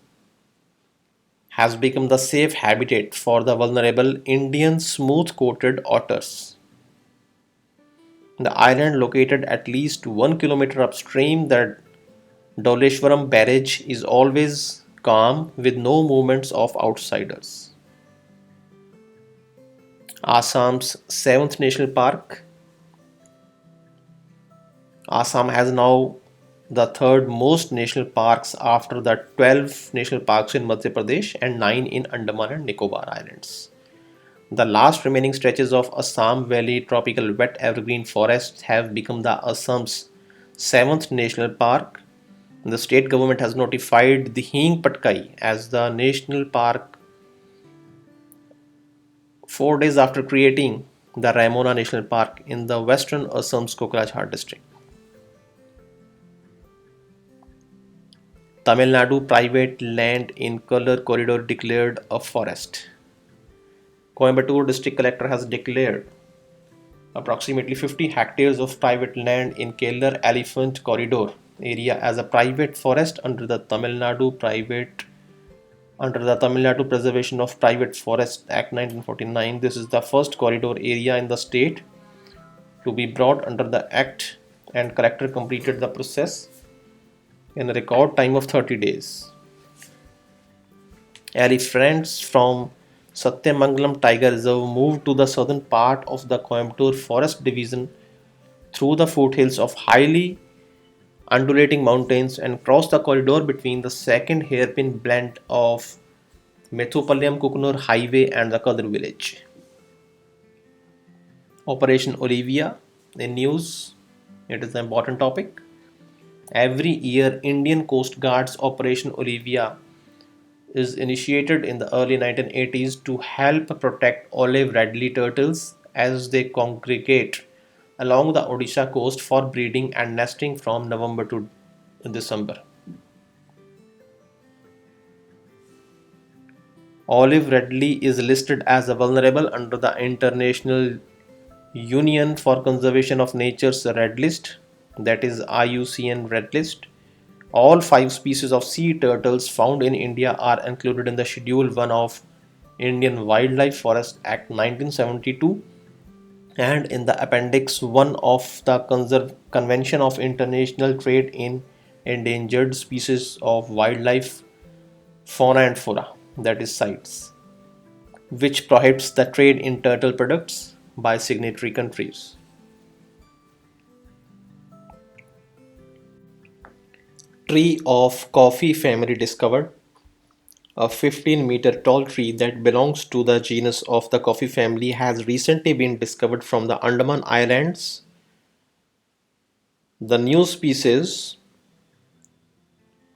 has become the safe habitat for the vulnerable Indian smooth-coated otters. The island, located at least 1 kilometer upstream the Dholeshwaram barrage, is always calm with no movements of outsiders. Assam's seventh national park. Assam has now the third most national parks after the 12 national parks in Madhya Pradesh and 9 in Andaman and Nicobar Islands. The last remaining stretches of Assam Valley tropical wet evergreen forests have become the Assam's seventh national park. The state government has notified the Hing Patkai as the national park 4 days after creating the Raimona National Park in the western Assam's Kokrajhar district. Tamil Nadu private land in Color Corridor declared a forest. Coimbatore district collector has declared approximately 50 hectares of private land in Keller Elephant Corridor area as a private forest under the Tamil Nadu Preservation of Private Forest Act 1949. This is the first corridor area in the state to be brought under the act, and collector completed the process in a record time of 30 days. Elephants from Satyamangalam Tiger Reserve moved to the southern part of the Coimbatore Forest Division through the foothills of highly undulating mountains and crossed the corridor between the second hairpin blend of Methupalayam Kukunur Highway and the Kadir village. Operation Olivia in news. It is an important topic. Every year, Indian Coast Guard's Operation Olivia is initiated in the early 1980s to help protect olive ridley turtles as they congregate along the Odisha coast for breeding and nesting from November to December. Olive Readily is listed as a vulnerable under the International Union for Conservation of Nature's Red List, that is IUCN Red List. All five species of sea turtles found in India are included in the Schedule 1 of Indian Wildlife Forest Act 1972 and in the Appendix 1 of the Convention of International Trade in Endangered Species of Wildlife, Fauna and Flora, that is CITES, which prohibits the trade in turtle products by signatory countries. Tree of Coffee family discovered. A 15-meter tall tree that belongs to the genus of the coffee family has recently been discovered from the Andaman Islands. The new species,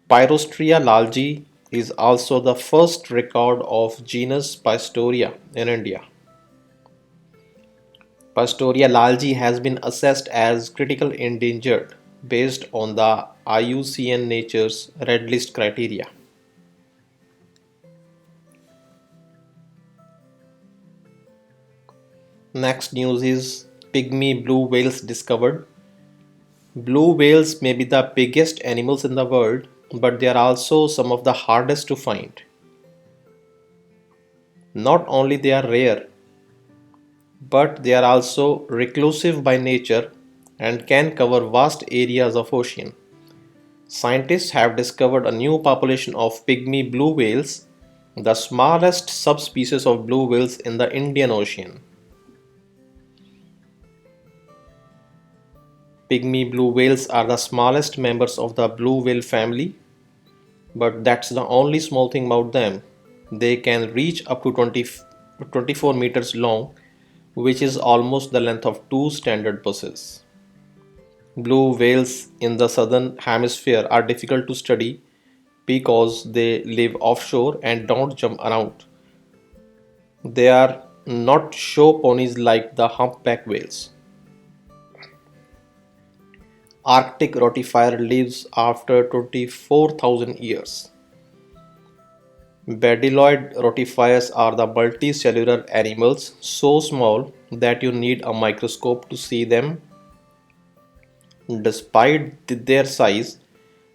Pyrostria lalji, is also the first record of genus Pistoria in India. Pistoria lalji has been assessed as critical endangered based on the IUCN Nature's Red List criteria. Next news is pygmy blue whales discovered. Blue whales may be the biggest animals in the world, but they are also some of the hardest to find. Not only they are rare, but they are also reclusive by nature and can cover vast areas of ocean. Scientists have discovered a new population of pygmy blue whales, the smallest subspecies of blue whales in the Indian Ocean. Pygmy blue whales are the smallest members of the blue whale family, but that's the only small thing about them. They can reach up to 24 meters long, which is almost the length of two standard buses. Blue whales in the southern hemisphere are difficult to study because they live offshore and don't jump around. They are not show ponies like the humpback whales. Arctic rotifier lives after 24,000 years. Bdelloid rotifiers are the multicellular animals so small that you need a microscope to see them. Despite their size,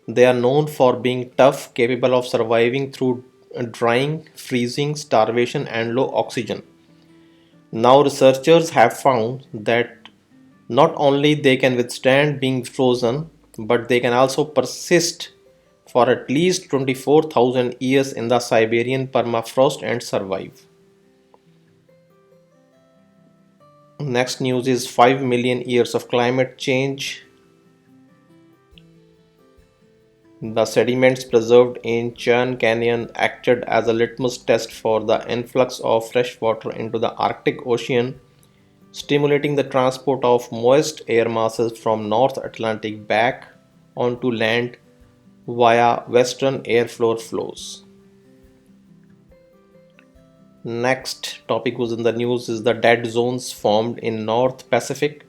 they are known for being tough, capable of surviving through drying, freezing, starvation, and low oxygen. Now researchers have found that not only they can withstand being frozen, but they can also persist for at least 24,000 years in the Siberian permafrost and survive. Next news is 5 million years of climate change. The sediments preserved in Chan Canyon acted as a litmus test for the influx of fresh water into the Arctic Ocean, stimulating the transport of moist air masses from North Atlantic back onto land via western airflow flows. Next topic was in the news is the dead zones formed in North Pacific.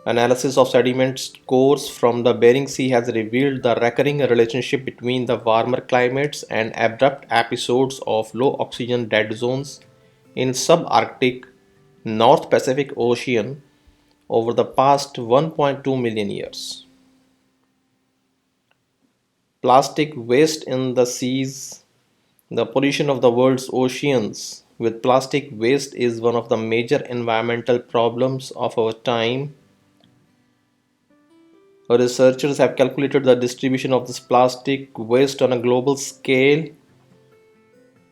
Analysis of sediment cores from the Bering Sea has revealed the recurring relationship between the warmer climates and abrupt episodes of low oxygen dead zones in subarctic North Pacific Ocean over the past 1.2 million years. Plastic waste in the seas. The pollution of the world's oceans with plastic waste is one of the major environmental problems of our time. Researchers have calculated the distribution of this plastic waste on a global scale.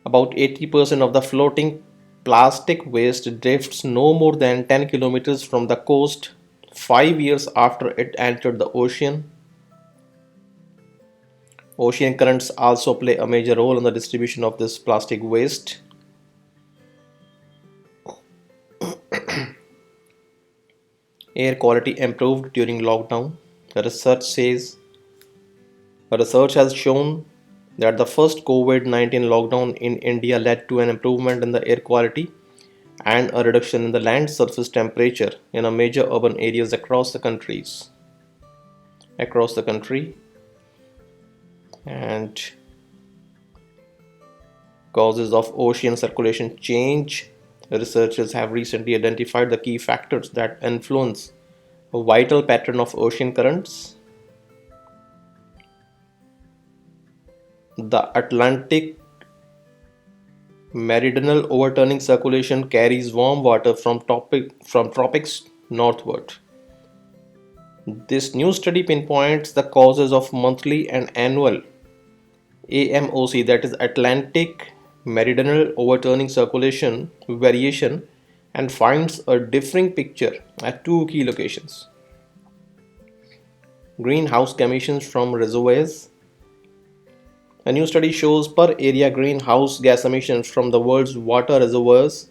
About 80% of the floating plastic waste drifts no more than 10 kilometers from the coast 5 years after it entered the ocean. Ocean currents also play a major role in the distribution of this plastic waste. Air quality improved during lockdown. Research has shown that the first COVID-19 lockdown in India led to an improvement in the air quality and a reduction in the land surface temperature in a major urban areas across the country. And Causes of ocean circulation change. Researchers have recently identified the key factors that influence a vital pattern of ocean currents. The Atlantic meridional overturning circulation carries warm water from tropics northward. This new study pinpoints the causes of monthly and annual AMOC, that is Atlantic meridional overturning circulation variation, and finds a differing picture at two key locations. Greenhouse emissions from reservoirs. A new study shows per area greenhouse gas emissions from the world's water reservoirs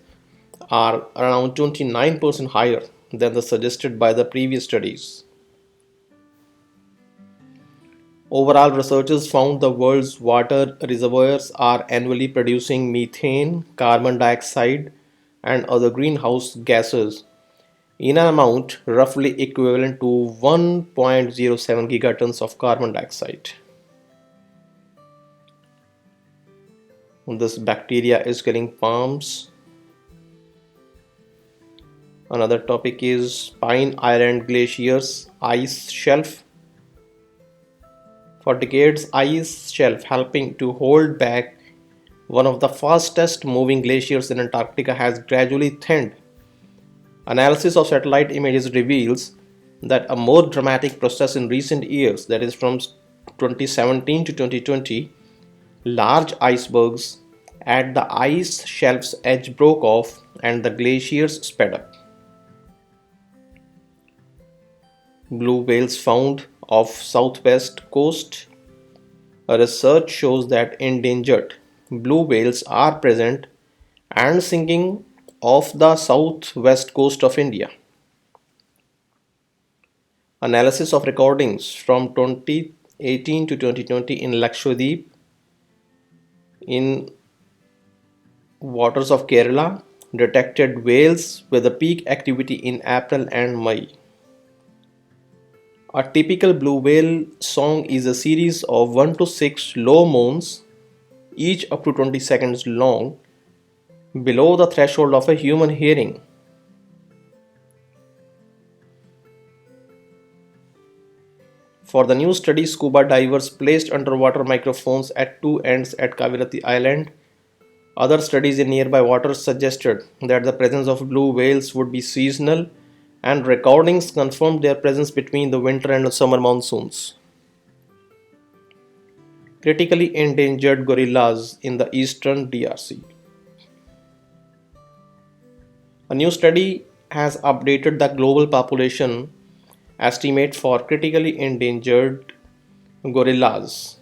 are around 29% higher than the suggested by the previous studies. Overall, researchers found the world's water reservoirs are annually producing methane, carbon dioxide, and other greenhouse gases in an amount roughly equivalent to 1.07 gigatons of carbon dioxide. This bacteria is killing palms. Another topic is Pine Island Glacier's ice shelf. For decades, ice shelf helping to hold back one of the fastest moving glaciers in Antarctica has gradually thinned. Analysis of satellite images reveals that a more dramatic process in recent years, that is from 2017 to 2020, large icebergs at the ice shelf's edge broke off and the glaciers sped up. Blue whales found off southwest coast. A research shows that endangered blue whales are present and sinking off the southwest coast of India. Analysis of recordings from 2018 to 2020 in Lakshadweep in waters of Kerala detected whales with a peak activity in April and May. A typical blue whale song is a series of 1 to 6 low moans, each up to 20 seconds long, below the threshold of a human hearing. For the new study, scuba divers placed underwater microphones at two ends at Kavirati Island. Other studies in nearby waters suggested that the presence of blue whales would be seasonal, and recordings confirmed their presence between the winter and summer monsoons. Critically endangered gorillas in the eastern DRC. A new study has updated the global population estimate for critically endangered gorillas,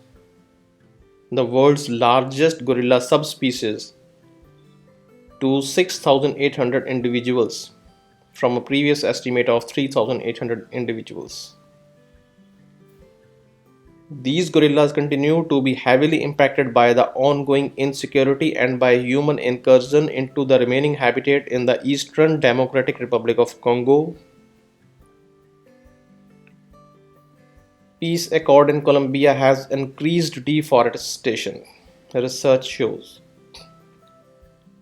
the world's largest gorilla subspecies, to 6,800 individuals from a previous estimate of 3,800 individuals. These gorillas continue to be heavily impacted by the ongoing insecurity and by human incursion into the remaining habitat in the Eastern Democratic Republic of Congo. Peace accord in Colombia has increased deforestation, research shows.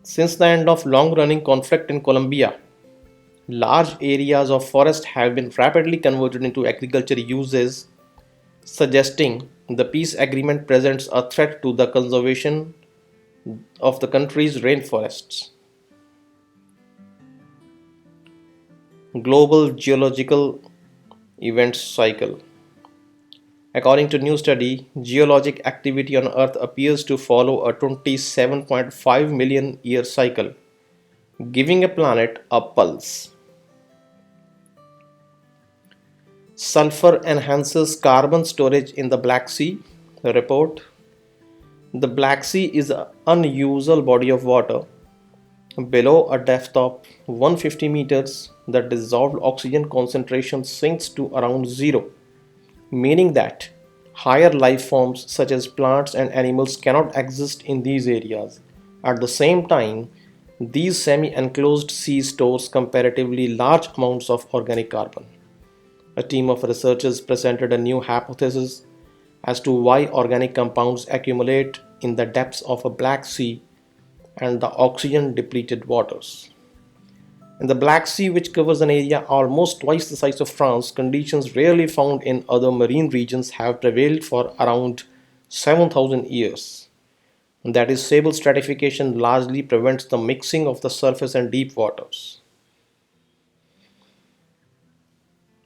Since the end of long-running conflict in Colombia, large areas of forest have been rapidly converted into agricultural uses, suggesting the peace agreement presents a threat to the conservation of the country's rainforests. Global geological events cycle. According to new study, geologic activity on Earth appears to follow a 27.5 million year cycle, giving a planet a pulse. Sulfur enhances carbon storage in the Black Sea. Report. The Black Sea is an unusual body of water. Below a depth of 150 meters, the dissolved oxygen concentration sinks to around zero, meaning that higher life forms such as plants and animals cannot exist in these areas. At the same time, these semi-enclosed seas stores comparatively large amounts of organic carbon. A team of researchers presented a new hypothesis as to why organic compounds accumulate in the depths of a Black Sea and the oxygen depleted waters. In the Black Sea, which covers an area almost twice the size of France, conditions rarely found in other marine regions have prevailed for around 7,000 years. That is, stable stratification largely prevents the mixing of the surface and deep waters.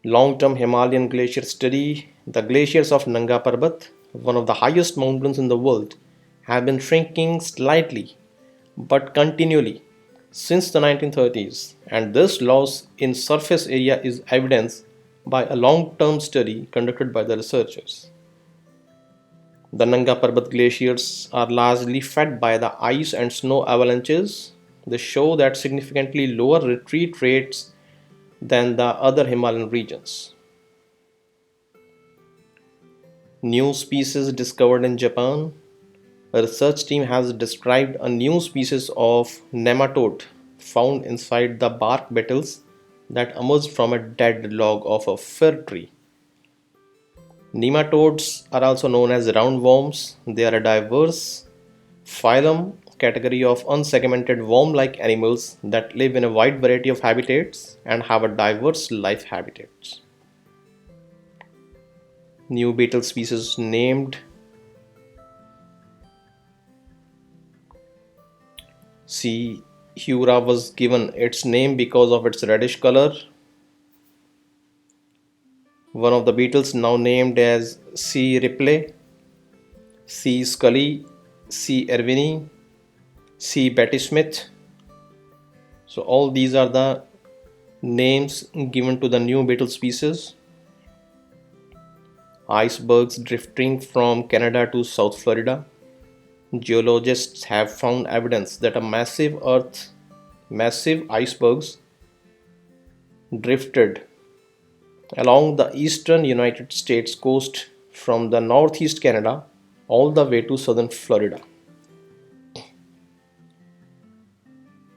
Long-term Himalayan glacier study, the glaciers of Nanga Parbat, one of the highest mountains in the world, have been shrinking slightly but continually since the 1930s, and this loss in surface area is evidenced by a long-term study conducted by the researchers. The Nanga Parbat glaciers are largely fed by the ice and snow avalanches. They show that significantly lower retreat rates than the other Himalayan regions. New species discovered in Japan. A research team has described a new species of nematode found inside the bark beetles that emerged from a dead log of a fir tree. Nematodes are also known as roundworms. They are a diverse phylum category of unsegmented worm-like animals that live in a wide variety of habitats and have a diverse life habitats. New beetle species named C. hura was given its name because of its reddish color. One of the beetles now named as C. ripley, C. scully, C. erwini, C. Betty Smith. So all these are the names given to the new beetle species. Icebergs drifting from Canada to South Florida. Geologists have found evidence that massive icebergs drifted along the eastern United States coast from the northeast Canada all the way to southern Florida.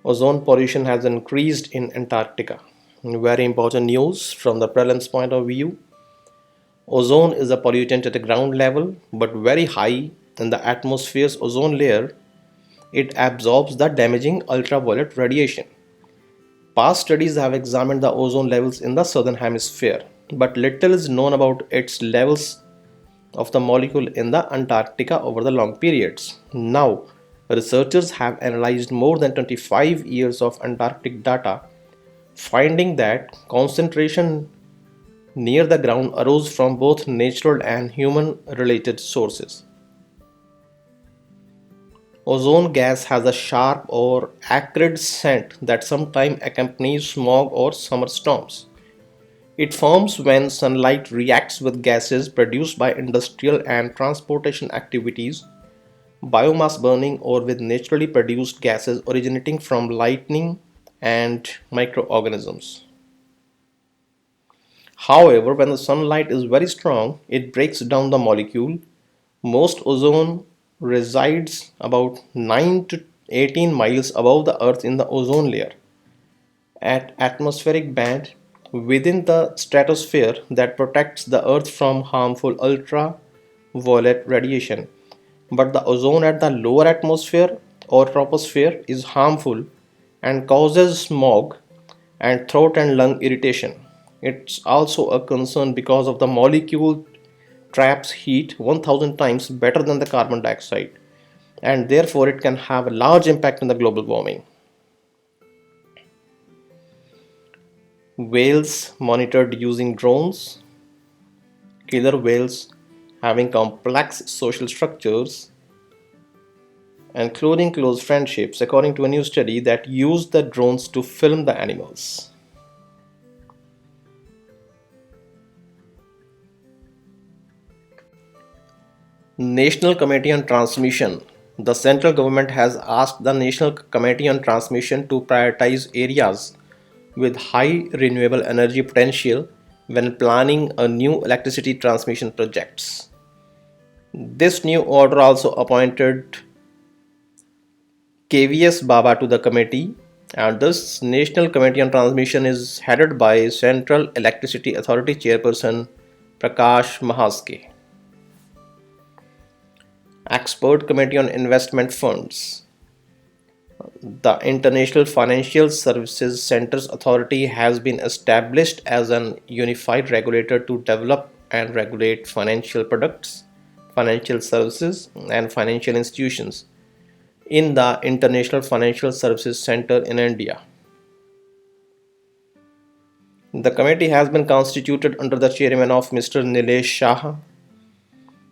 Ozone pollution has increased in Antarctica. Very important news from the prevalence point of view. Ozone is a pollutant at the ground level, but very high in the atmosphere's ozone layer. It absorbs the damaging ultraviolet radiation. Past studies have examined the ozone levels in the southern hemisphere, but little is known about its levels of the molecule in the Antarctica over the long periods. Now, researchers have analyzed more than 25 years of Antarctic data, finding that concentration near the ground arose from both natural and human related sources. Ozone gas has a sharp or acrid scent that sometimes accompanies smog or summer storms. It forms when sunlight reacts with gases produced by industrial and transportation activities, biomass burning, or with naturally produced gases originating from lightning and microorganisms. However, when the sunlight is very strong, it breaks down the molecule. Most ozone resides about 9 to 18 miles above the Earth in the ozone layer, at atmospheric band within the stratosphere that protects the Earth from harmful ultraviolet radiation. But the ozone at the lower atmosphere or troposphere is harmful and causes smog and throat and lung irritation. It's also a concern because of the molecule traps heat 1000 times better than the carbon dioxide, and therefore it can have a large impact on the global warming. Whales monitored using drones. Killer whales having complex social structures including close friendships, according to a new study that used the drones to film the animals. National Committee on Transmission. The central government has asked the National Committee on Transmission to prioritize areas with high renewable energy potential when planning a new electricity transmission projects. This new order also appointed KVS Baba to the committee, and this National Committee on Transmission is headed by Central Electricity Authority Chairperson Prakash Mahaske. Expert Committee on Investment Funds. The International Financial Services Centers Authority has been established as an unified regulator to develop and regulate financial products, financial services, and financial institutions in the International Financial Services Center in India. The committee has been constituted under the chairman of Mr. Nilesh Shah.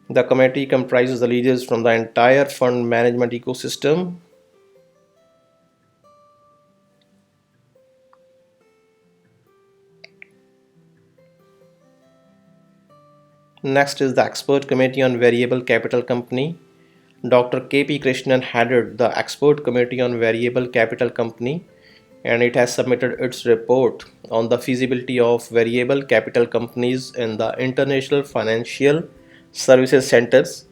The committee comprises the leaders from the entire fund management ecosystem. Next is the Expert Committee on Variable Capital Company. Dr. K.P. Krishnan headed the Expert Committee on Variable Capital Company, and it has submitted its report on the feasibility of variable capital companies in the International Financial Services Centers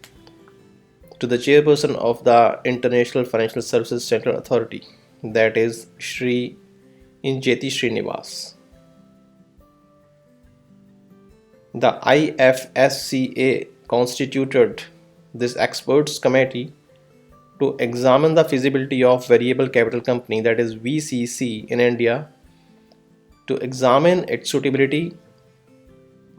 to the chairperson of the International Financial Services Center Authority, that is Shri Injeti Srinivas. The IFSCA constituted this experts committee to examine the feasibility of variable capital company, that is VCC, in India, to examine its suitability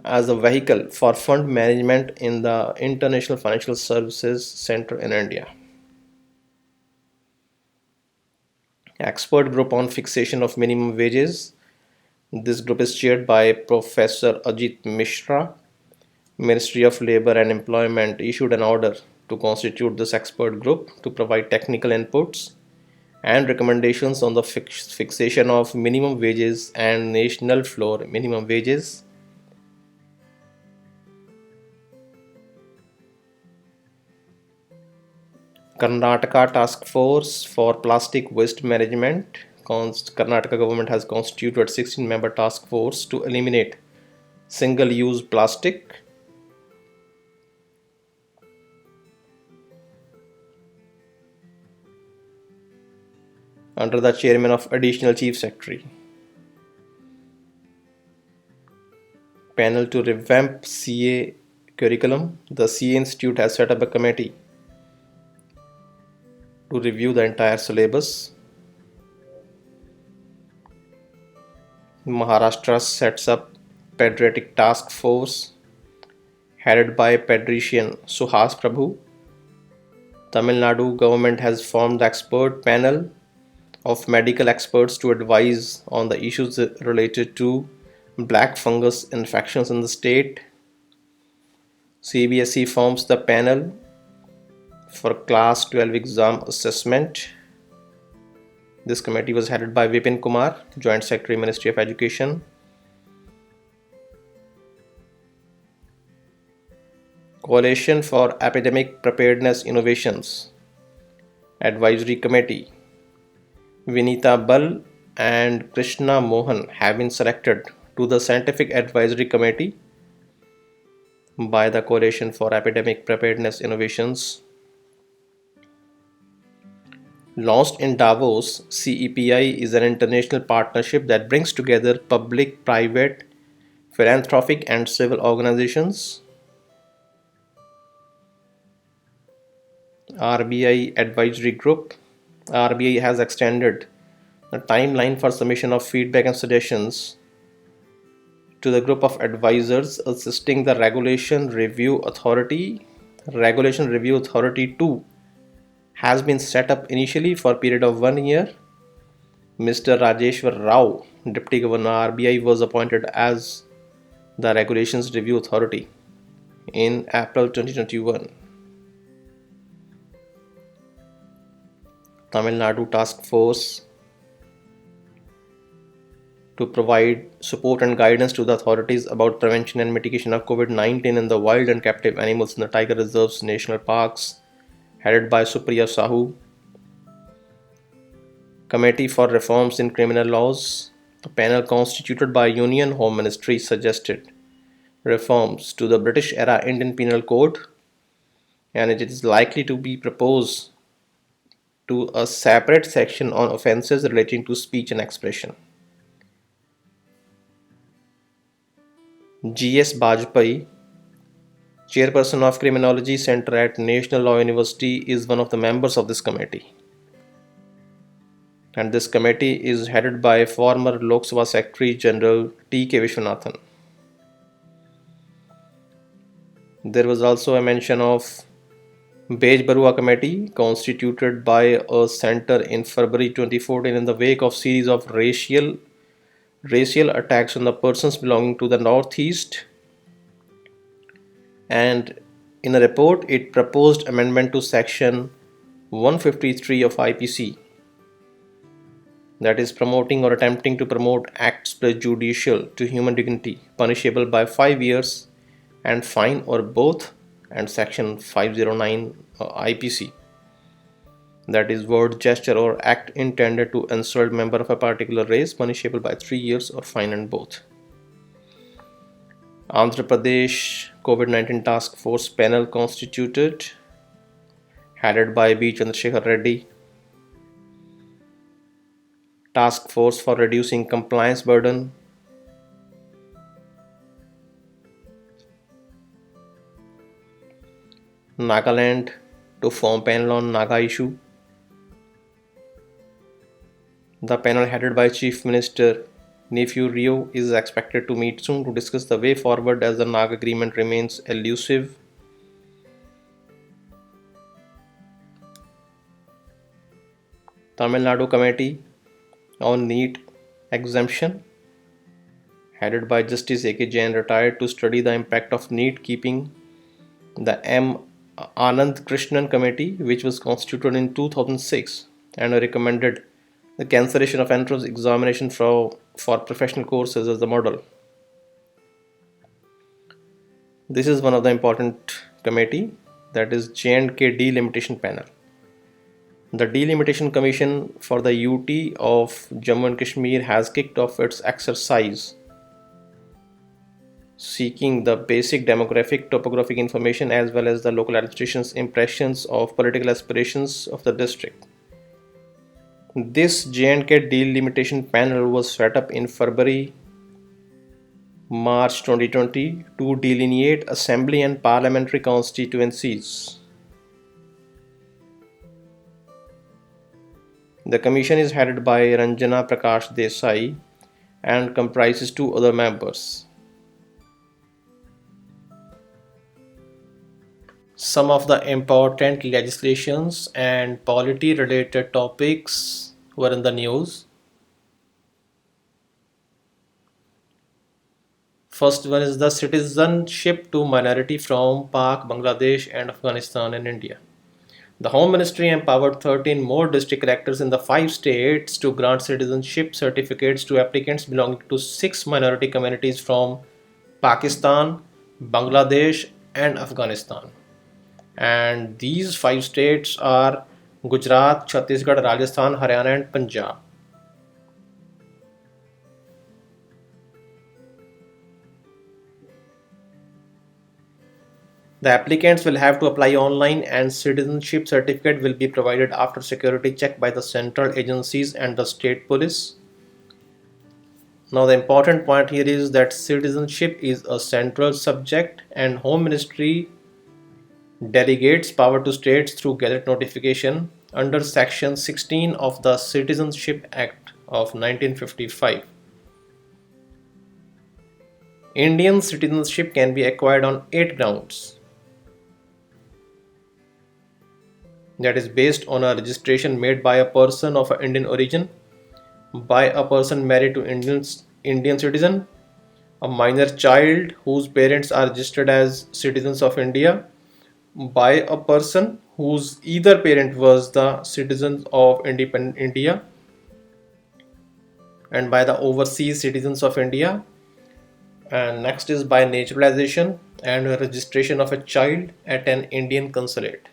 as a vehicle for fund management in the International Financial Services Center in India. Expert group on fixation of minimum wages. This group is chaired by Professor Ajit Mishra. Ministry of Labor and Employment issued an order to constitute this expert group to provide technical inputs and recommendations on the fixation of minimum wages and national floor minimum wages. Karnataka Task Force for Plastic Waste Management. Karnataka government has constituted 16-member task force to eliminate single-use plastic. Under the chairman of Additional Chief Secretary. Panel to revamp CA curriculum. The CA Institute has set up a committee to review the entire syllabus. Maharashtra sets up Pediatric Task Force headed by pediatrician Suhas Prabhu. Tamil Nadu government has formed the expert panel of medical experts to advise on the issues related to black fungus infections in the state. CBSE forms the panel for class 12 exam assessment. This committee was headed by Vipin Kumar, Joint Secretary, Ministry of Education. Coalition for Epidemic Preparedness Innovations Advisory Committee. Vinita Bal and Krishna Mohan have been selected to the Scientific Advisory Committee by the Coalition for Epidemic Preparedness Innovations. Launched in Davos, CEPI is an international partnership that brings together public, private, philanthropic, and civil organizations. RBI Advisory Group. RBI has extended the timeline for submission of feedback and suggestions to the group of advisors assisting the Regulation Review Authority. Regulation Review Authority 2 has been set up initially for a period of 1 year. Mr. Rajeshwar Rao, Deputy Governor RBI, was appointed as the Regulations Review Authority in April 2021. Tamil Nadu Task Force to provide support and guidance to the authorities about prevention and mitigation of COVID-19 in the wild and captive animals in the tiger reserves, national parks, headed by Supriya Sahu. Committee for Reforms in Criminal Laws. A panel constituted by Union Home Ministry suggested reforms to the British era Indian Penal Code, and it is likely to be proposed to a separate section on offences relating to speech and expression. G.S. Bajpai, Chairperson of Criminology Center at National Law University, is one of the members of this committee. and this committee is headed by former Lok Sabha Secretary General T.K. Vishwanathan. There was also a mention of Bej Barua Committee, constituted by a center in February 2014 in the wake of series of racial attacks on the persons belonging to the Northeast, and in a report it proposed amendment to section 153 of IPC, that is promoting or attempting to promote acts prejudicial to human dignity, punishable by 5 years and fine or both, and section 509 IPC, that is word, gesture or act intended to insult member of a particular race, punishable by 3 years or fine and both. Andhra Pradesh COVID-19 Task Force panel constituted, headed by B. Chandrasekhar Reddy. Task Force for Reducing Compliance Burden. Nagaland to form panel on Naga issue. The panel headed by Chief Minister Neiphiu Rio is expected to meet soon to discuss the way forward as the Naga agreement remains elusive. Tamil Nadu Committee on NEET exemption, headed by Justice A.K. Jain retired, to study the impact of NEET, keeping the M. Anand Krishnan Committee, which was constituted in 2006 and recommended the cancellation of entrance examination for professional courses as the model. This is one of the important committee, that is J&K Delimitation Panel. The Delimitation Commission for the UT of Jammu and Kashmir has kicked off its exercise seeking the basic demographic topographic information as well as the local administration's impressions of political aspirations of the district. This J&K Delimitation Panel was set up in March 2020 to delineate assembly and parliamentary constituencies. The commission is headed by Ranjana Prakash Desai and comprises 2 other members. Some of the important legislations and polity related topics were in the news. First one is the citizenship to minority from Pak, Bangladesh and Afghanistan and India. The Home Ministry empowered 13 more district collectors in the 5 states to grant citizenship certificates to applicants belonging to 6 minority communities from Pakistan, Bangladesh and Afghanistan. And these 5 states are Gujarat, Chhattisgarh, Rajasthan, Haryana and Punjab. The applicants will have to apply online and citizenship certificate will be provided after security check by the central agencies and the state police. Now the important point here is that citizenship is a central subject and Home Ministry delegates power to states through Gazette notification under Section 16 of the Citizenship Act of 1955. Indian citizenship can be acquired on 8 grounds. That is based on a registration made by a person of Indian origin, by a person married to Indian citizen, a minor child whose parents are registered as citizens of India, by a person whose either parent was the citizens of independent India, and by the overseas citizens of India. And next is by naturalization and registration of a child at an Indian consulate.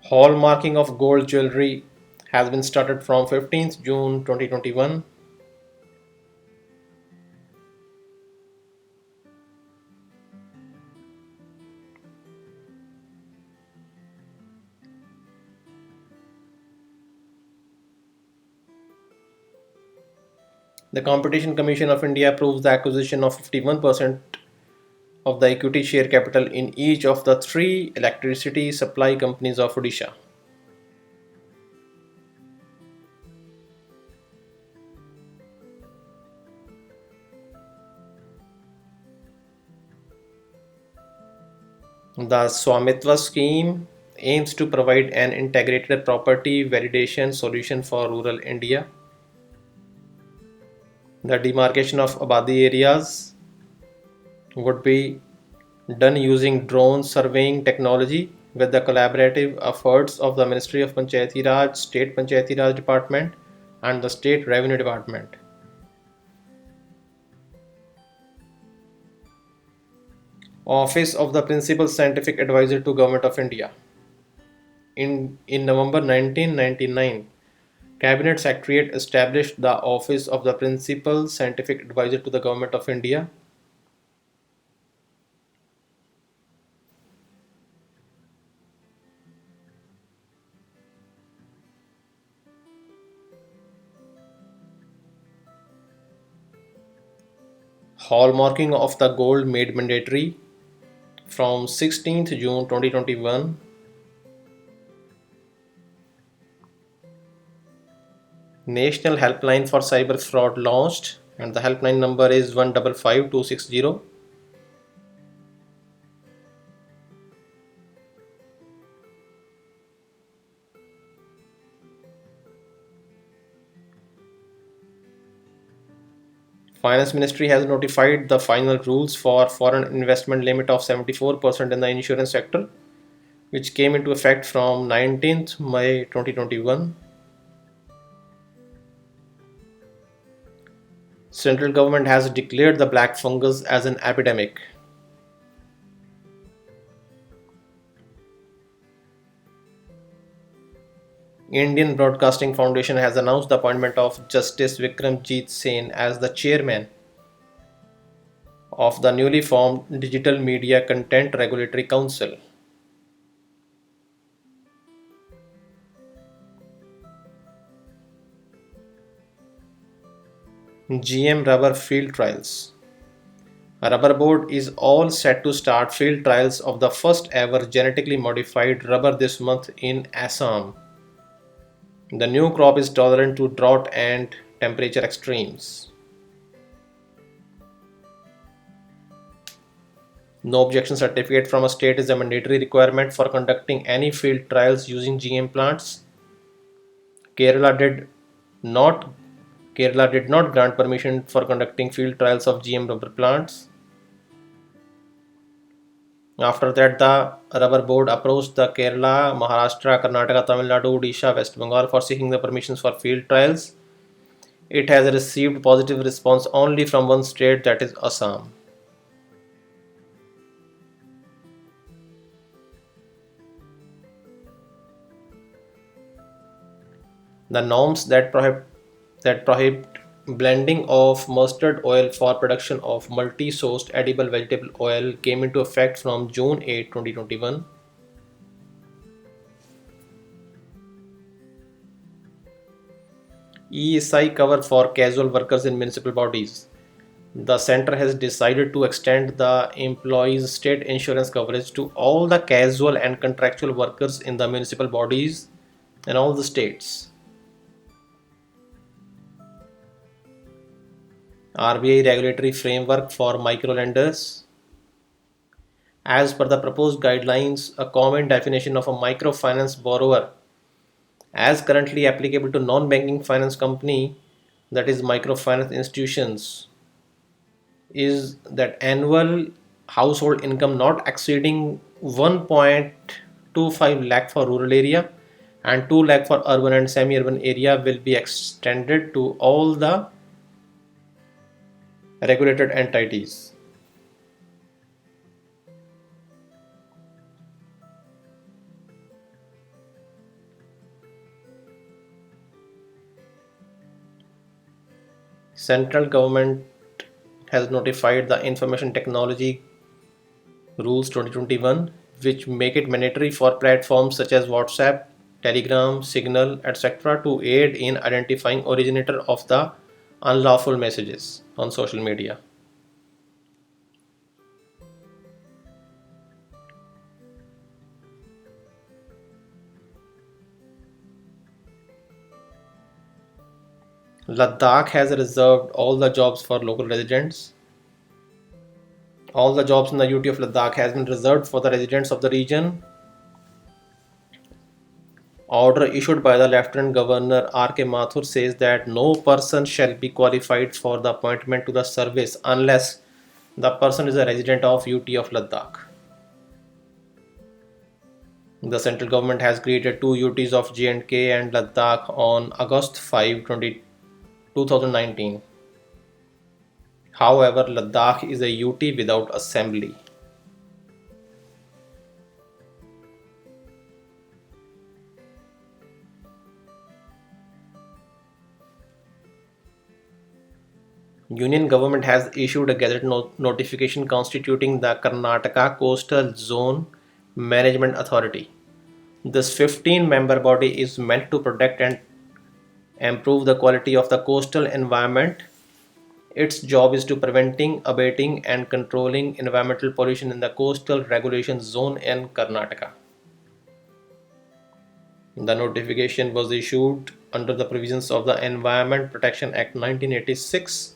Hallmarking of gold jewelry has been started from 15th June 2021. The Competition Commission of India approves the acquisition of 51% of the equity share capital in each of the three electricity supply companies of Odisha. The Swamitva scheme aims to provide an integrated property validation solution for rural India. The demarcation of Abadi areas would be done using drone surveying technology with the collaborative efforts of the Ministry of Panchayati Raj, State Panchayati Raj Department, and the State Revenue Department. Office of the Principal Scientific Advisor to Government of India. In November 1999, Cabinet Secretariat established the Office of the Principal Scientific Advisor to the Government of India. Hallmarking of the gold made mandatory from 16th June 2021. National Helpline for Cyber Fraud launched, and the helpline number is 155260. Finance Ministry has notified the final rules for foreign investment limit of 74% in the insurance sector, which came into effect from 19th May 2021. Central government has declared the black fungus as an epidemic. Indian Broadcasting Foundation has announced the appointment of Justice Vikramjit Sen as the chairman of the newly formed Digital Media Content Regulatory Council. GM Rubber Field Trials. Rubber Board is all set to start field trials of the first ever genetically modified rubber this month in Assam. The new crop is tolerant to drought and temperature extremes. No objection certificate from a state is a mandatory requirement for conducting any field trials using GM plants. Kerala did not Kerala did not grant permission for conducting field trials of GM rubber plants. After that, the rubber board approached the Kerala, Maharashtra, Karnataka, Tamil Nadu, Odisha, West Bengal for seeking the permissions for field trials. It has received positive response only from one state, that is Assam. The norms that prohibit blending of mustard oil for production of multi-sourced edible vegetable oil came into effect from June 8, 2021. ESI cover for casual workers in municipal bodies. The center has decided to extend the employees' state insurance coverage to all the casual and contractual workers in the municipal bodies in all the states. RBI regulatory framework for microlenders. As per the proposed guidelines, a common definition of a microfinance borrower, as currently applicable to non-banking finance company, that is microfinance institutions, is that annual household income not exceeding 1.25 lakh for rural area and 2 lakh for urban and semi-urban area will be extended to all the regulated entities. Central government has notified the Information Technology Rules 2021, which make it mandatory for platforms such as WhatsApp, Telegram, Signal, etc. to aid in identifying originator of the unlawful messages on social media. Ladakh has reserved all the jobs for local residents. All the jobs in the UT of Ladakh has been reserved for the residents of the region. Order issued by the Lieutenant Governor R.K. Mathur says that no person shall be qualified for the appointment to the service unless the person is a resident of UT of Ladakh. The central government has created two UTs of J&K and Ladakh on August 5, 2019. However, Ladakh is a UT without assembly. Union government has issued a gazette notification constituting the Karnataka Coastal Zone Management Authority. This 15-member body is meant to protect and improve the quality of the coastal environment. Its job is to preventing, abating and controlling environmental pollution in the coastal regulation zone in Karnataka. The notification was issued under the provisions of the Environment Protection Act 1986.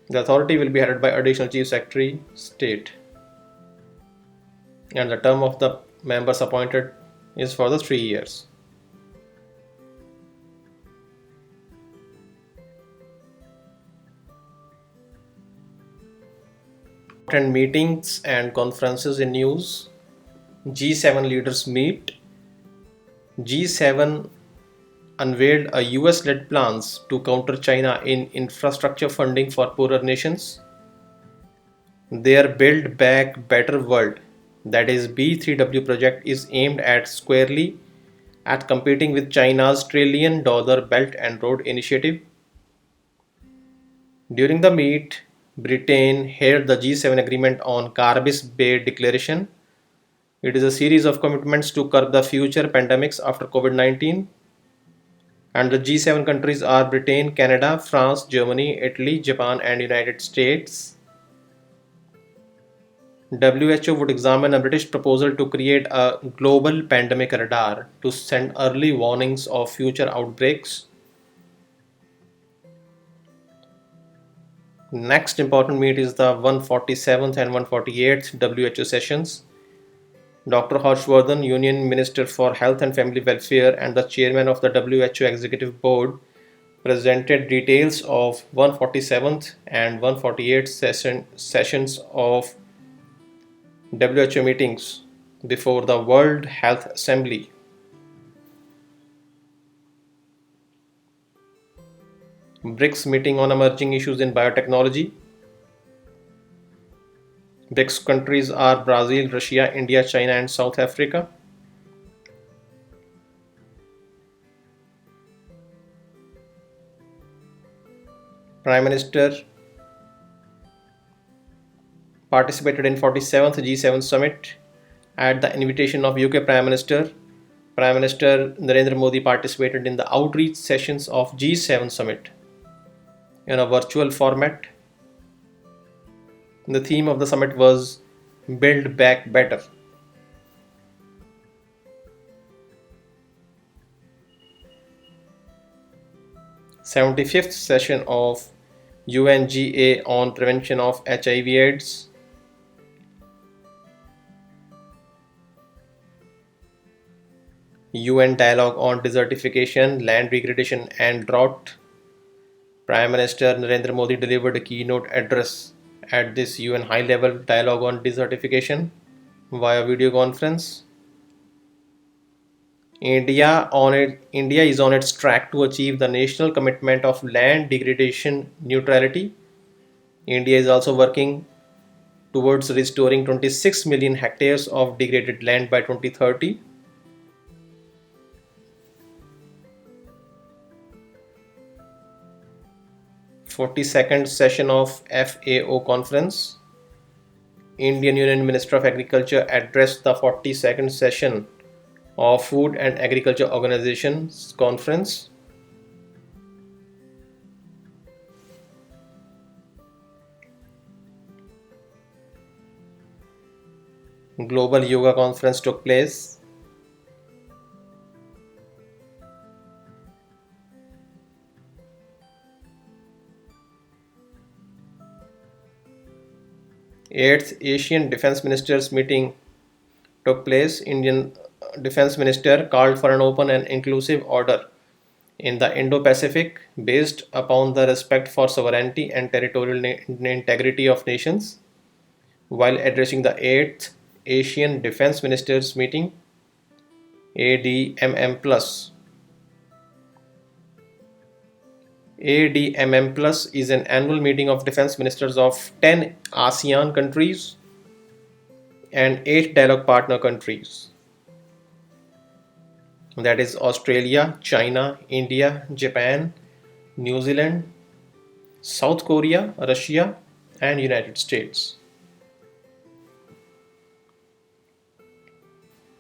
The authority will be headed by Additional Chief Secretary, State, and the term of the members appointed is for the 3 years. Important meetings and conferences in news. G7 leaders meet. G7 unveiled a US-led plans to counter China in infrastructure funding for poorer nations. Their Build Back Better World, that is B3W project, is aimed at squarely at competing with China's trillion-dollar Belt and Road Initiative. During the meet, Britain held the G7 agreement on Carbis Bay Declaration. It is a series of commitments to curb the future pandemics after COVID-19. And the G7 countries are Britain, Canada, France, Germany, Italy, Japan, and United States. WHO would examine a British proposal to create a global pandemic radar to send early warnings of future outbreaks. Next important meet is the 147th and 148th WHO sessions. Dr. Harshvardhan, Union Minister for Health and Family Welfare and the Chairman of the WHO Executive Board, presented details of 147th and 148th sessions of WHO meetings before the World Health Assembly. BRICS meeting on emerging issues in biotechnology. BRICS countries are Brazil, Russia, India, China, and South Africa. Prime Minister participated in 47th G7 summit at the invitation of UK Prime Minister. Prime Minister Narendra Modi participated in the outreach sessions of G7 summit in a virtual format. The theme of the summit was Build Back Better. '75th session of UNGA on prevention of HIV/AIDS. UN dialogue on desertification, land degradation, and drought. Prime Minister Narendra Modi delivered a keynote address at this UN high-level dialogue on desertification via video conference. India is on its track to achieve the national commitment of land degradation neutrality. India is also working towards restoring 26 million hectares of degraded land by 2030. 42nd session of FAO conference. Indian Union Minister of Agriculture addressed the 42nd session of Food and Agriculture Organizations conference. Global Yoga Conference took place. Eighth Asian Defense Ministers meeting took place. Indian Defense Minister called for an open and inclusive order in the Indo-Pacific based upon the respect for sovereignty and territorial integrity of nations. While addressing the 8th Asian Defense Ministers meeting, ADMM Plus. ADMM Plus is an annual meeting of defense ministers of 10 ASEAN countries and 8 dialogue partner countries, that is Australia, China, India, Japan, New Zealand, South Korea, Russia, and United States.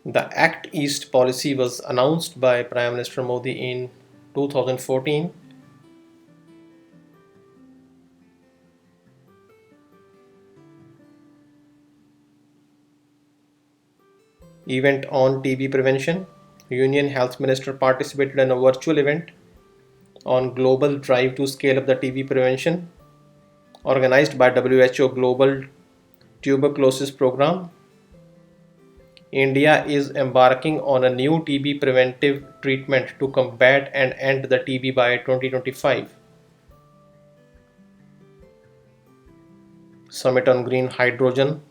The Act East policy was announced by Prime Minister Modi in 2014. Event on TB prevention. Union Health Minister participated in a virtual event on global drive to scale up the TB prevention organized by WHO Global Tuberculosis Program. India is embarking on a new TB preventive treatment to combat and end the TB by 2025. Summit on Green Hydrogen.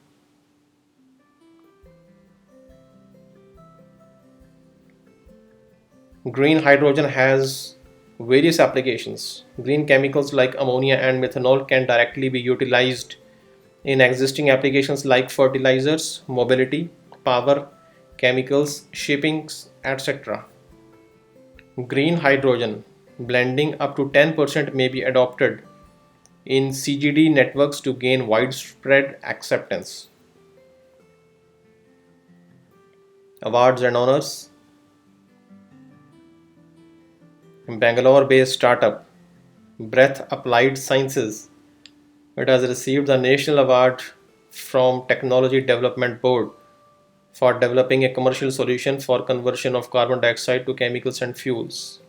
Green hydrogen has various applications. Green chemicals like ammonia and methanol can directly be utilized in existing applications like fertilizers, mobility, power, chemicals, shipping, etc. Green hydrogen blending up to 10% may be adopted in CGD networks to gain widespread acceptance. Awards and honors. Bangalore-based startup Breath Applied Sciences. It has received the National Award from Technology Development Board for developing a commercial solution for conversion of carbon dioxide to chemicals and fuels.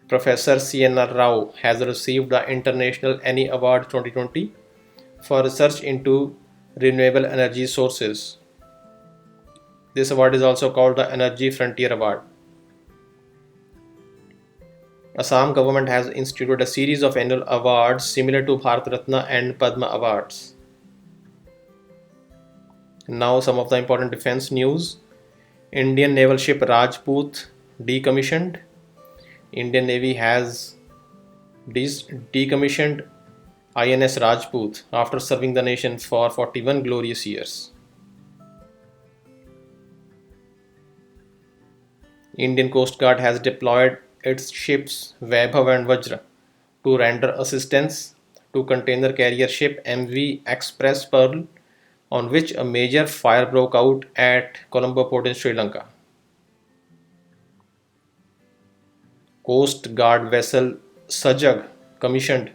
Professor C.N.R. Rao has received the International Annie Award 2020 for research into renewable energy sources. This award is also called the Energy Frontier Award. Assam government has instituted a series of annual awards similar to Bharat Ratna and Padma Awards. Now some of the important defense news. Indian naval ship Rajput decommissioned. Indian Navy has decommissioned INS Rajput after serving the nation for 41 glorious years. Indian Coast Guard has deployed its ships Vaibhav and Vajra to render assistance to container carrier ship MV Express Pearl, on which a major fire broke out at Colombo port in Sri Lanka. Coast Guard vessel Sajag commissioned.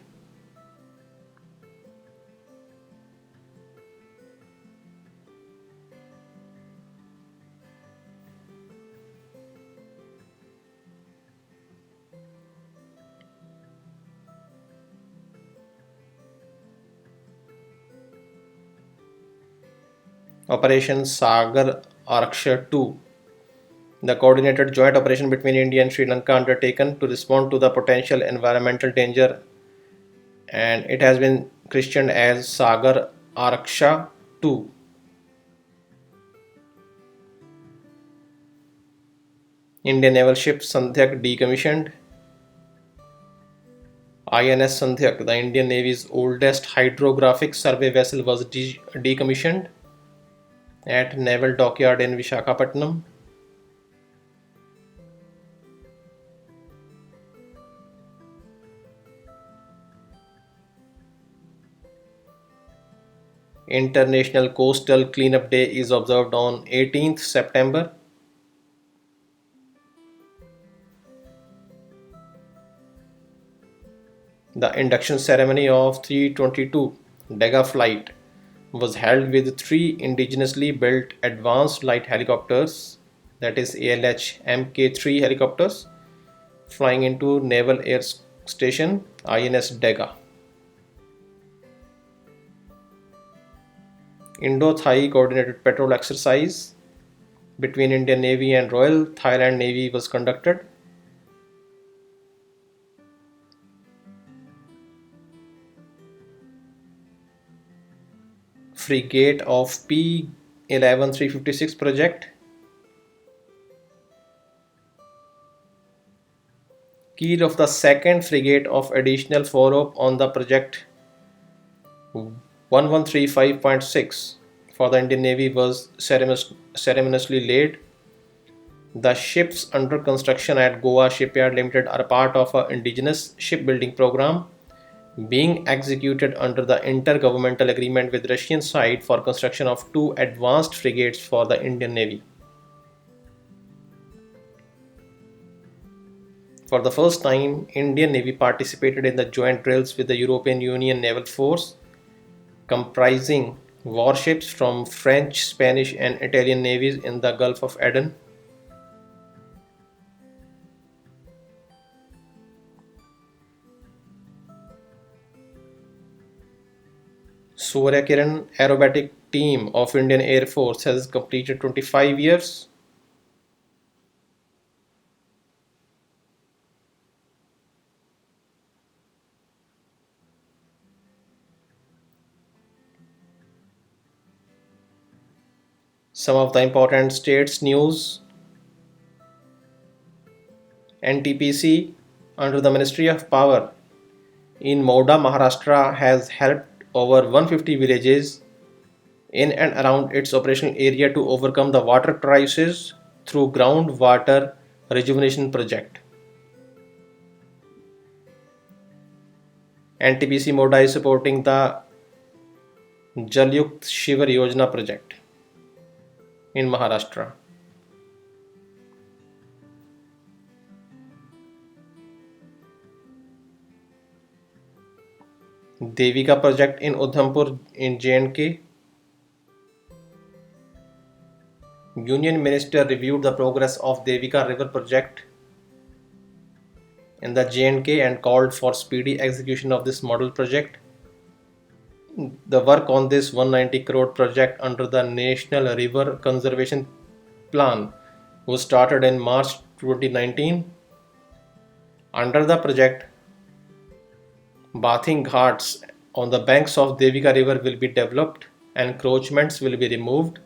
Operation Sagar Araksha 2, the coordinated joint operation between India and Sri Lanka undertaken to respond to the potential environmental danger, and it has been christened as Sagar Araksha 2. Indian naval ship Sandhyak decommissioned. INS Sandhyak, the Indian Navy's oldest hydrographic survey vessel, was decommissioned at Naval Dockyard in Vishakhapatnam. International Coastal Cleanup Day is observed on 18th September. The induction ceremony of 322 Dega flight was held with 3 indigenously built advanced light helicopters, that is ALH Mk3 helicopters, flying into Naval Air station INS Dega. Indo-Thai coordinated patrol exercise between Indian Navy and Royal Thailand Navy was conducted. Frigate of P-11 356 project. Keel of the second frigate of additional 4 on the project 1135.6 for the Indian Navy was ceremoniously laid. The ships under construction at Goa Shipyard Limited are part of an indigenous shipbuilding program being executed under the intergovernmental agreement with Russian side for construction of 2 advanced frigates for the Indian Navy. For the first time, Indian Navy participated in the joint drills with the European Union Naval Force, comprising warships from French, Spanish and Italian navies in the Gulf of Aden. Surya Kiran aerobatic team of Indian Air Force has completed 25 years. Some of the important states news. NTPC under the Ministry of Power in Moda, Maharashtra has helped over 150 villages in and around its operational area to overcome the water crisis through groundwater rejuvenation project. NTPC Moda is supporting the Jalyukt Shivar Yojana project in Maharashtra. Devika project in Udhampur in J&K. Union Minister reviewed the progress of Devika River project in the J&K and called for speedy execution of this model project. The work on this 190 crore project under the National River Conservation Plan was started in March 2019. Under the project, bathing ghats on the banks of Devika River will be developed, encroachments will be removed,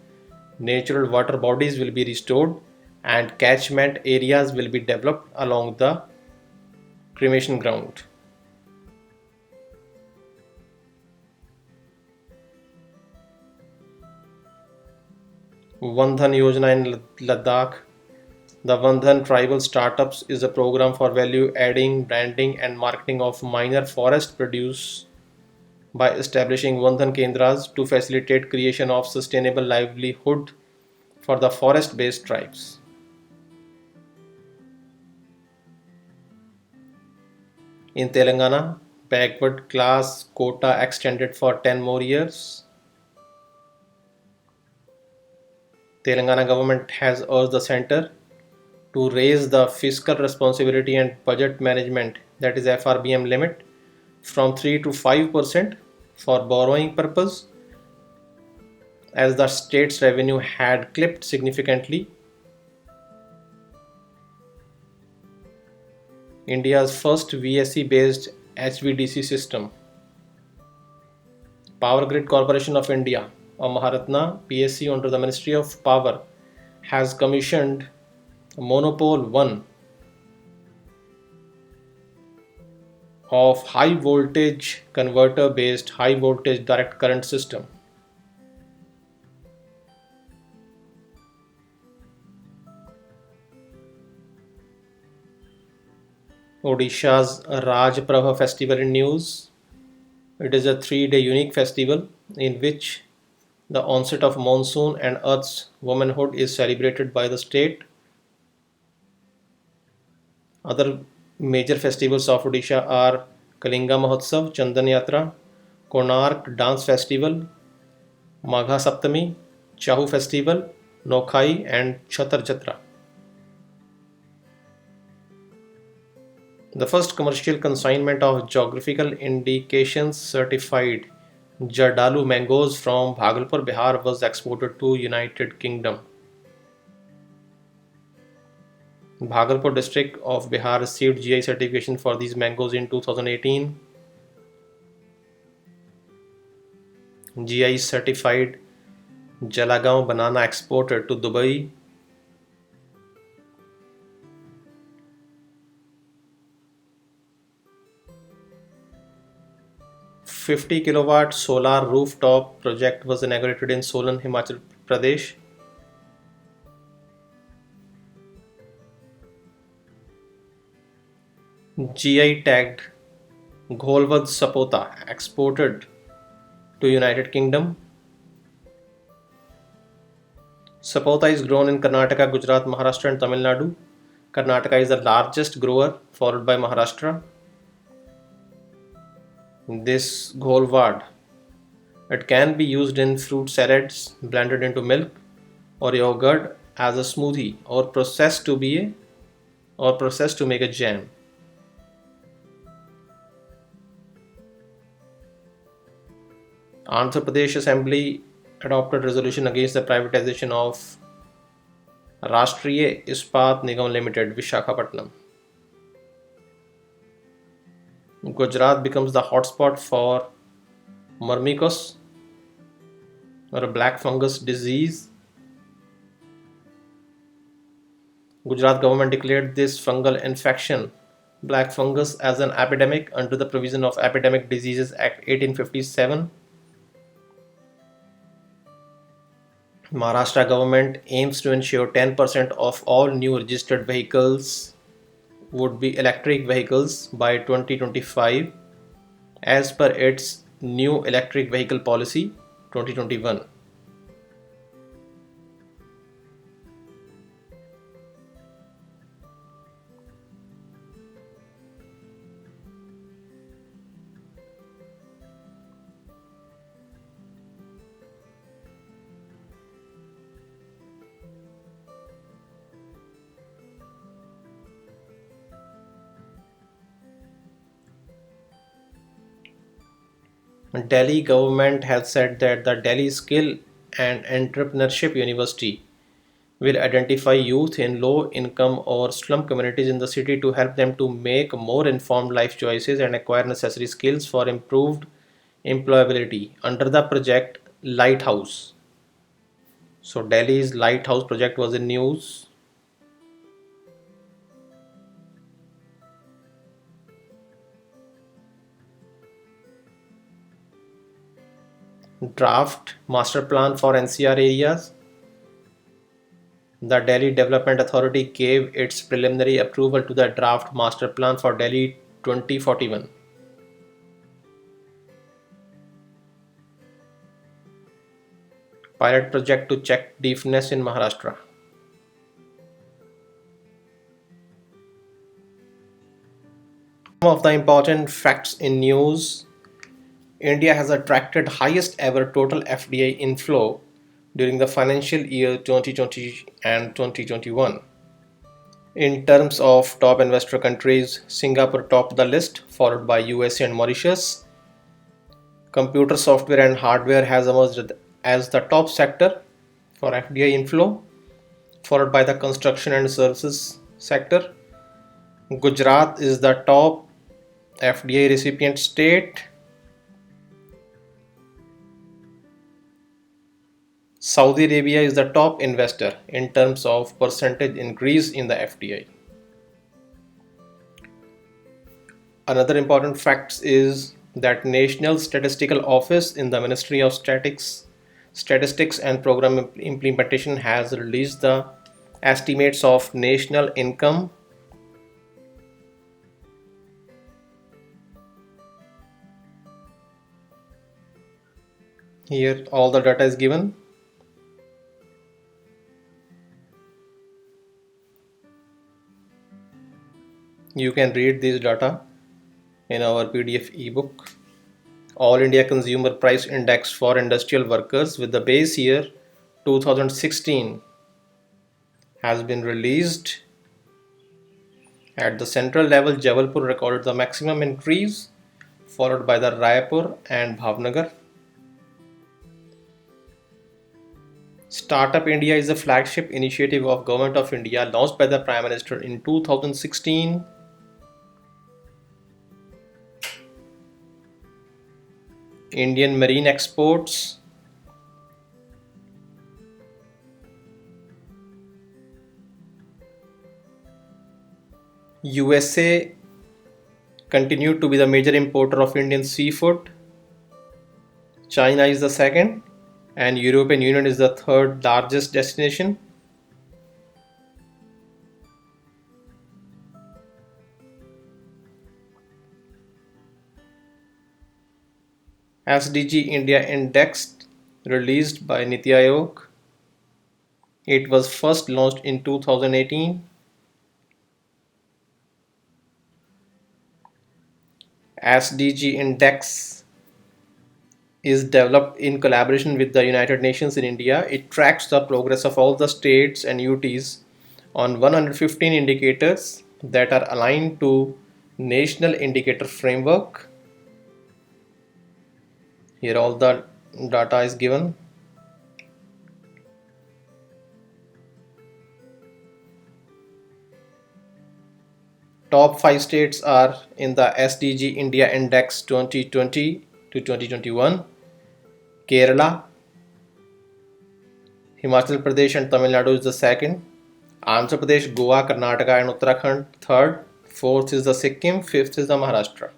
natural water bodies will be restored, and catchment areas will be developed along the cremation ground. Vandhan Yojana in Ladakh. The Vandhan Tribal Startups is a program for value adding, branding, and marketing of minor forest produce by establishing Vandhan Kendras to facilitate creation of sustainable livelihood for the forest based tribes. In Telangana, backward class quota extended for 10 more years. Telangana government has urged the center to raise the fiscal responsibility and budget management, that is FRBM limit, from 3 to 5% for borrowing purpose, as the state's revenue had clipped significantly. India's first VSC based HVDC system. Power Grid Corporation of India, or Maharatna PSC under the Ministry of Power, has commissioned Monopole 1 of high voltage converter based high voltage direct current system. Odisha's Raj Prabha festival in news. It is a 3-day unique festival in which the onset of monsoon and Earth's womanhood is celebrated by the state. Other major festivals of Odisha are Kalinga Mahotsav, Chandan Yatra, Konark Dance Festival, Magha Saptami, Chahu Festival, Nokhai, and Chhatar Jatra. The first commercial consignment of geographical indications certified Jardalu mangoes from Bhagalpur, Bihar was exported to United Kingdom. Bhagalpur district of Bihar received GI certification for these mangoes in 2018. GI certified Jalagaon banana exported to Dubai. 50 kilowatt solar rooftop project was inaugurated in Solan, Himachal Pradesh. GI tagged Gholwad sapota exported to United Kingdom. Sapota is grown in Karnataka, Gujarat, Maharashtra and Tamil Nadu. Karnataka is the largest grower, followed by Maharashtra. This Gholwad, it can be used in fruit salads, blended into milk or yogurt as a smoothie, or processed to make a jam. Andhra Pradesh Assembly adopted resolution against the privatization of Rashtriya Ispat Nigam Limited, Vishakhapatnam. Gujarat becomes the hotspot for Myrmecos, or a black fungus disease. Gujarat government declared this fungal infection, black fungus, as an epidemic under the provision of Epidemic Diseases Act 1857. Maharashtra government aims to ensure 10% of all new registered vehicles would be electric vehicles by 2025 as per its new electric vehicle policy 2021. Delhi government has said that the Delhi Skill and Entrepreneurship University will identify youth in low income or slum communities in the city to help them to make more informed life choices and acquire necessary skills for improved employability under the project Lighthouse. So Delhi's Lighthouse project was in news. Draft master plan for NCR areas. The Delhi Development Authority gave its preliminary approval to the draft master plan for Delhi 2041. Pilot project to check deafness in Maharashtra. Some of the important facts in news. India has attracted highest ever total FDI inflow during the financial year 2020 and 2021. In terms of top investor countries, Singapore topped the list, followed by USA and Mauritius. Computer software and hardware has emerged as the top sector for FDI inflow, followed by the construction and services sector. Gujarat is the top FDI recipient state. Saudi Arabia is the top investor in terms of percentage increase in the FDI. Another important fact is that National Statistical Office in the Ministry of Statistics and Program Implementation has released the estimates of national income. Here all the data is given. You can read this data in our PDF ebook. All India Consumer Price Index for industrial workers with the base year 2016 has been released. At the central level, Jabalpur recorded the maximum increase, followed by the Raipur and Bhavnagar. Startup India is a flagship initiative of Government of India launched by the Prime Minister in 2016. Indian marine exports. USA continued to be the major importer of Indian seafood. China is the second, and European Union is the third largest destination. SDG India Index released by Niti Aayog. It was first launched in 2018. SDG Index is developed in collaboration with the United Nations in India. It tracks the progress of all the states and UTs on 115 indicators that are aligned to National Indicator Framework. Here all the data is given. Top 5 states are in the SDG India Index 2020 to 2021. Kerala, Himachal Pradesh and Tamil Nadu is the second. Andhra Pradesh, Goa, Karnataka and Uttarakhand third. Fourth is the Sikkim. Fifth is the Maharashtra.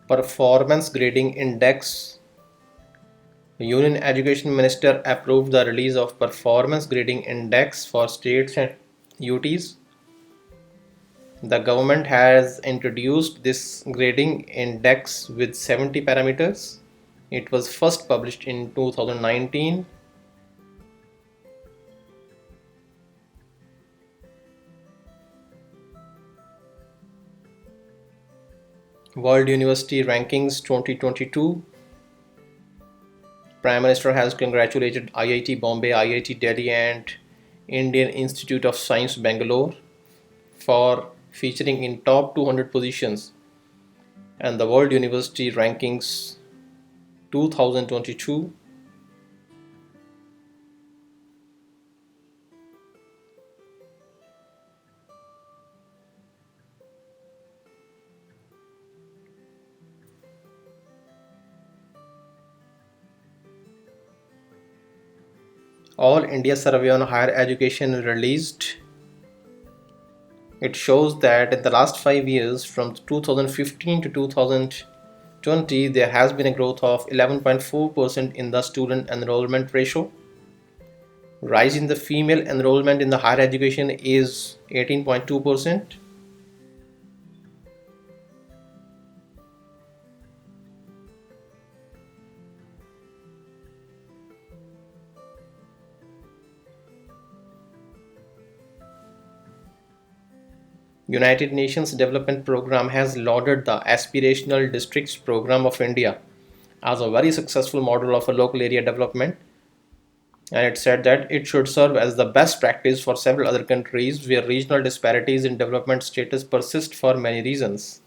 Performance Grading Index. Union Education Minister approved the release of Performance Grading Index for states and UTs. The government has introduced this grading index with 70 parameters. It was first published in 2019. World University Rankings 2022. Prime Minister has congratulated IIT Bombay, IIT Delhi and Indian Institute of Science Bangalore for featuring in top 200 positions and the World University Rankings 2022. All India Survey on Higher Education released. It shows that in the last 5 years, from 2015 to 2020, there has been a growth of 11.4% in the student enrollment ratio. Rise in the female enrollment in the higher education is 18.2%. United Nations Development Programme has lauded the Aspirational Districts Program of India as a very successful model of a local area development, and it said that it should serve as the best practice for several other countries where regional disparities in development status persist for many reasons.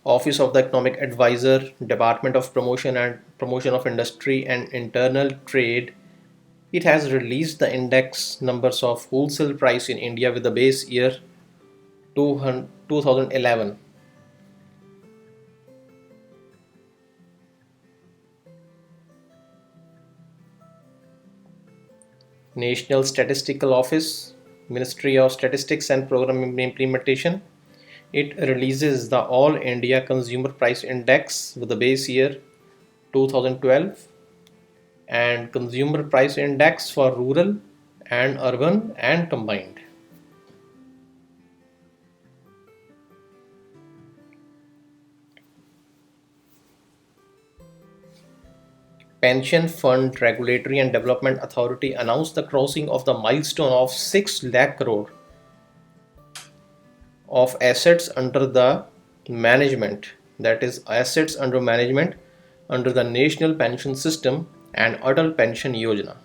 Office of the Economic Advisor, Department of Promotion of Industry and Internal Trade, it has released the index numbers of wholesale price in India with the base year 2011. National Statistical Office, Ministry of Statistics and Program Implementation, it releases the All India Consumer Price Index with the base year 2012 and Consumer Price Index for rural and urban and combined. Pension Fund Regulatory and Development Authority announced the crossing of the milestone of 6 lakh crore of assets under the management, that is assets under management under the National Pension System and Atal Pension Yojana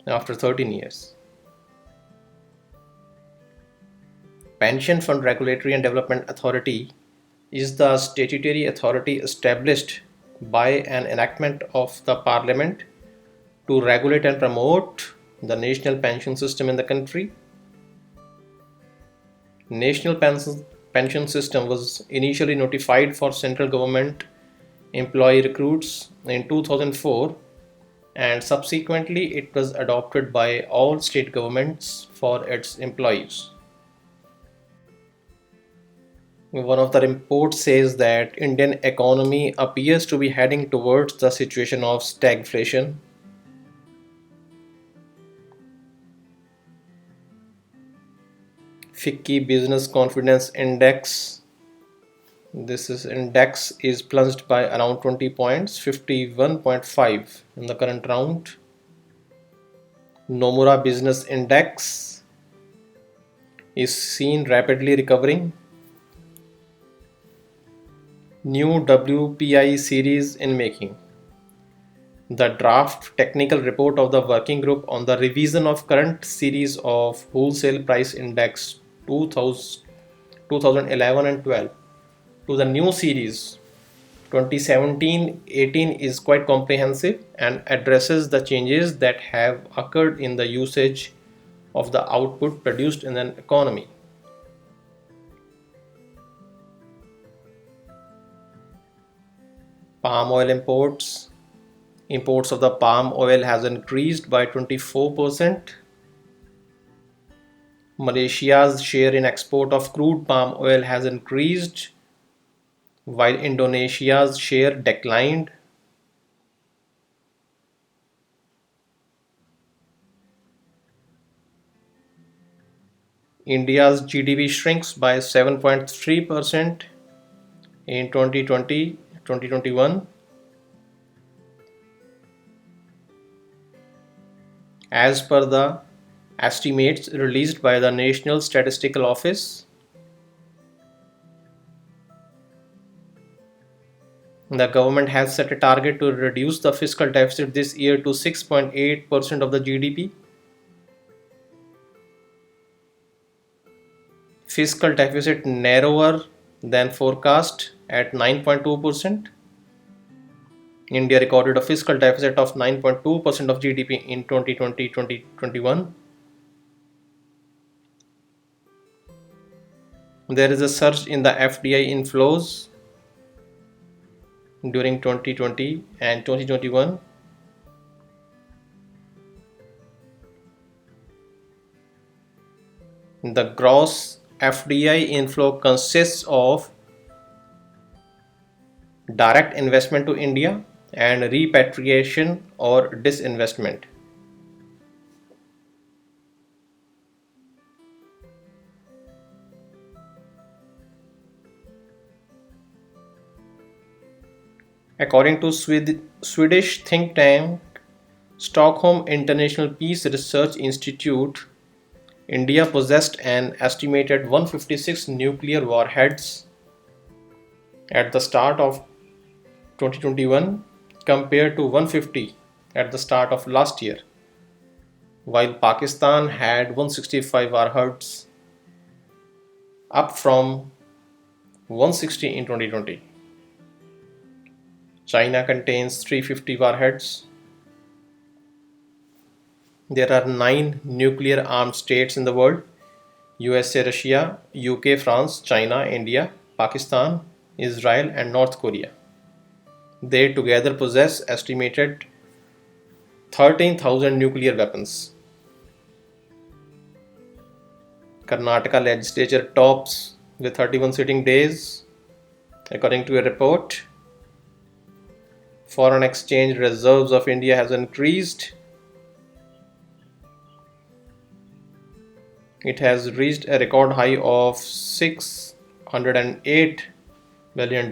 after 13 years. Pension Fund Regulatory and Development Authority is the statutory authority established by an enactment of the Parliament to regulate and promote the national pension system in the country. National pension system was initially notified for central government employee recruits in 2004, and subsequently it was adopted by all state governments for its employees. One of the reports says that Indian economy appears to be heading towards the situation of stagflation. FICCI Business Confidence Index. This index is plunged by around 20 points, 51.5 in the current round. Nomura Business Index is seen rapidly recovering. New WPI series in making. The draft technical report of the working group on the revision of current series of wholesale price index 2011 and 12 to the new series 2017-18 is quite comprehensive and addresses the changes that have occurred in the usage of the output produced in an economy. Palm oil imports. Imports of the palm oil has increased by 24%. Malaysia's share in export of crude palm oil has increased, while Indonesia's share declined. India's GDP shrinks by 7.3% in 2020-2021. As per the estimates released by the National Statistical Office, the government has set a target to reduce the fiscal deficit this year to 6.8% of the GDP. Fiscal deficit narrower than forecast at 9.2%. India recorded a fiscal deficit of 9.2% of GDP in 2020-2021. There is a surge in the FDI inflows during 2020 and 2021. The gross FDI inflow consists of direct investment to India and repatriation or disinvestment. According to Swedish think tank Stockholm International Peace Research Institute, India possessed an estimated 156 nuclear warheads at the start of 2021 compared to 150 at the start of last year, while Pakistan had 165 warheads, up from 160 in 2020. China contains 350 warheads. There are 9 nuclear armed states in the world: USA, Russia, UK, France, China, India, Pakistan, Israel, and North Korea. They together possess estimated 13,000 nuclear weapons. Karnataka legislature tops with 31 sitting days, according to a report. Foreign exchange reserves of India has increased. It has reached a record high of $608 billion.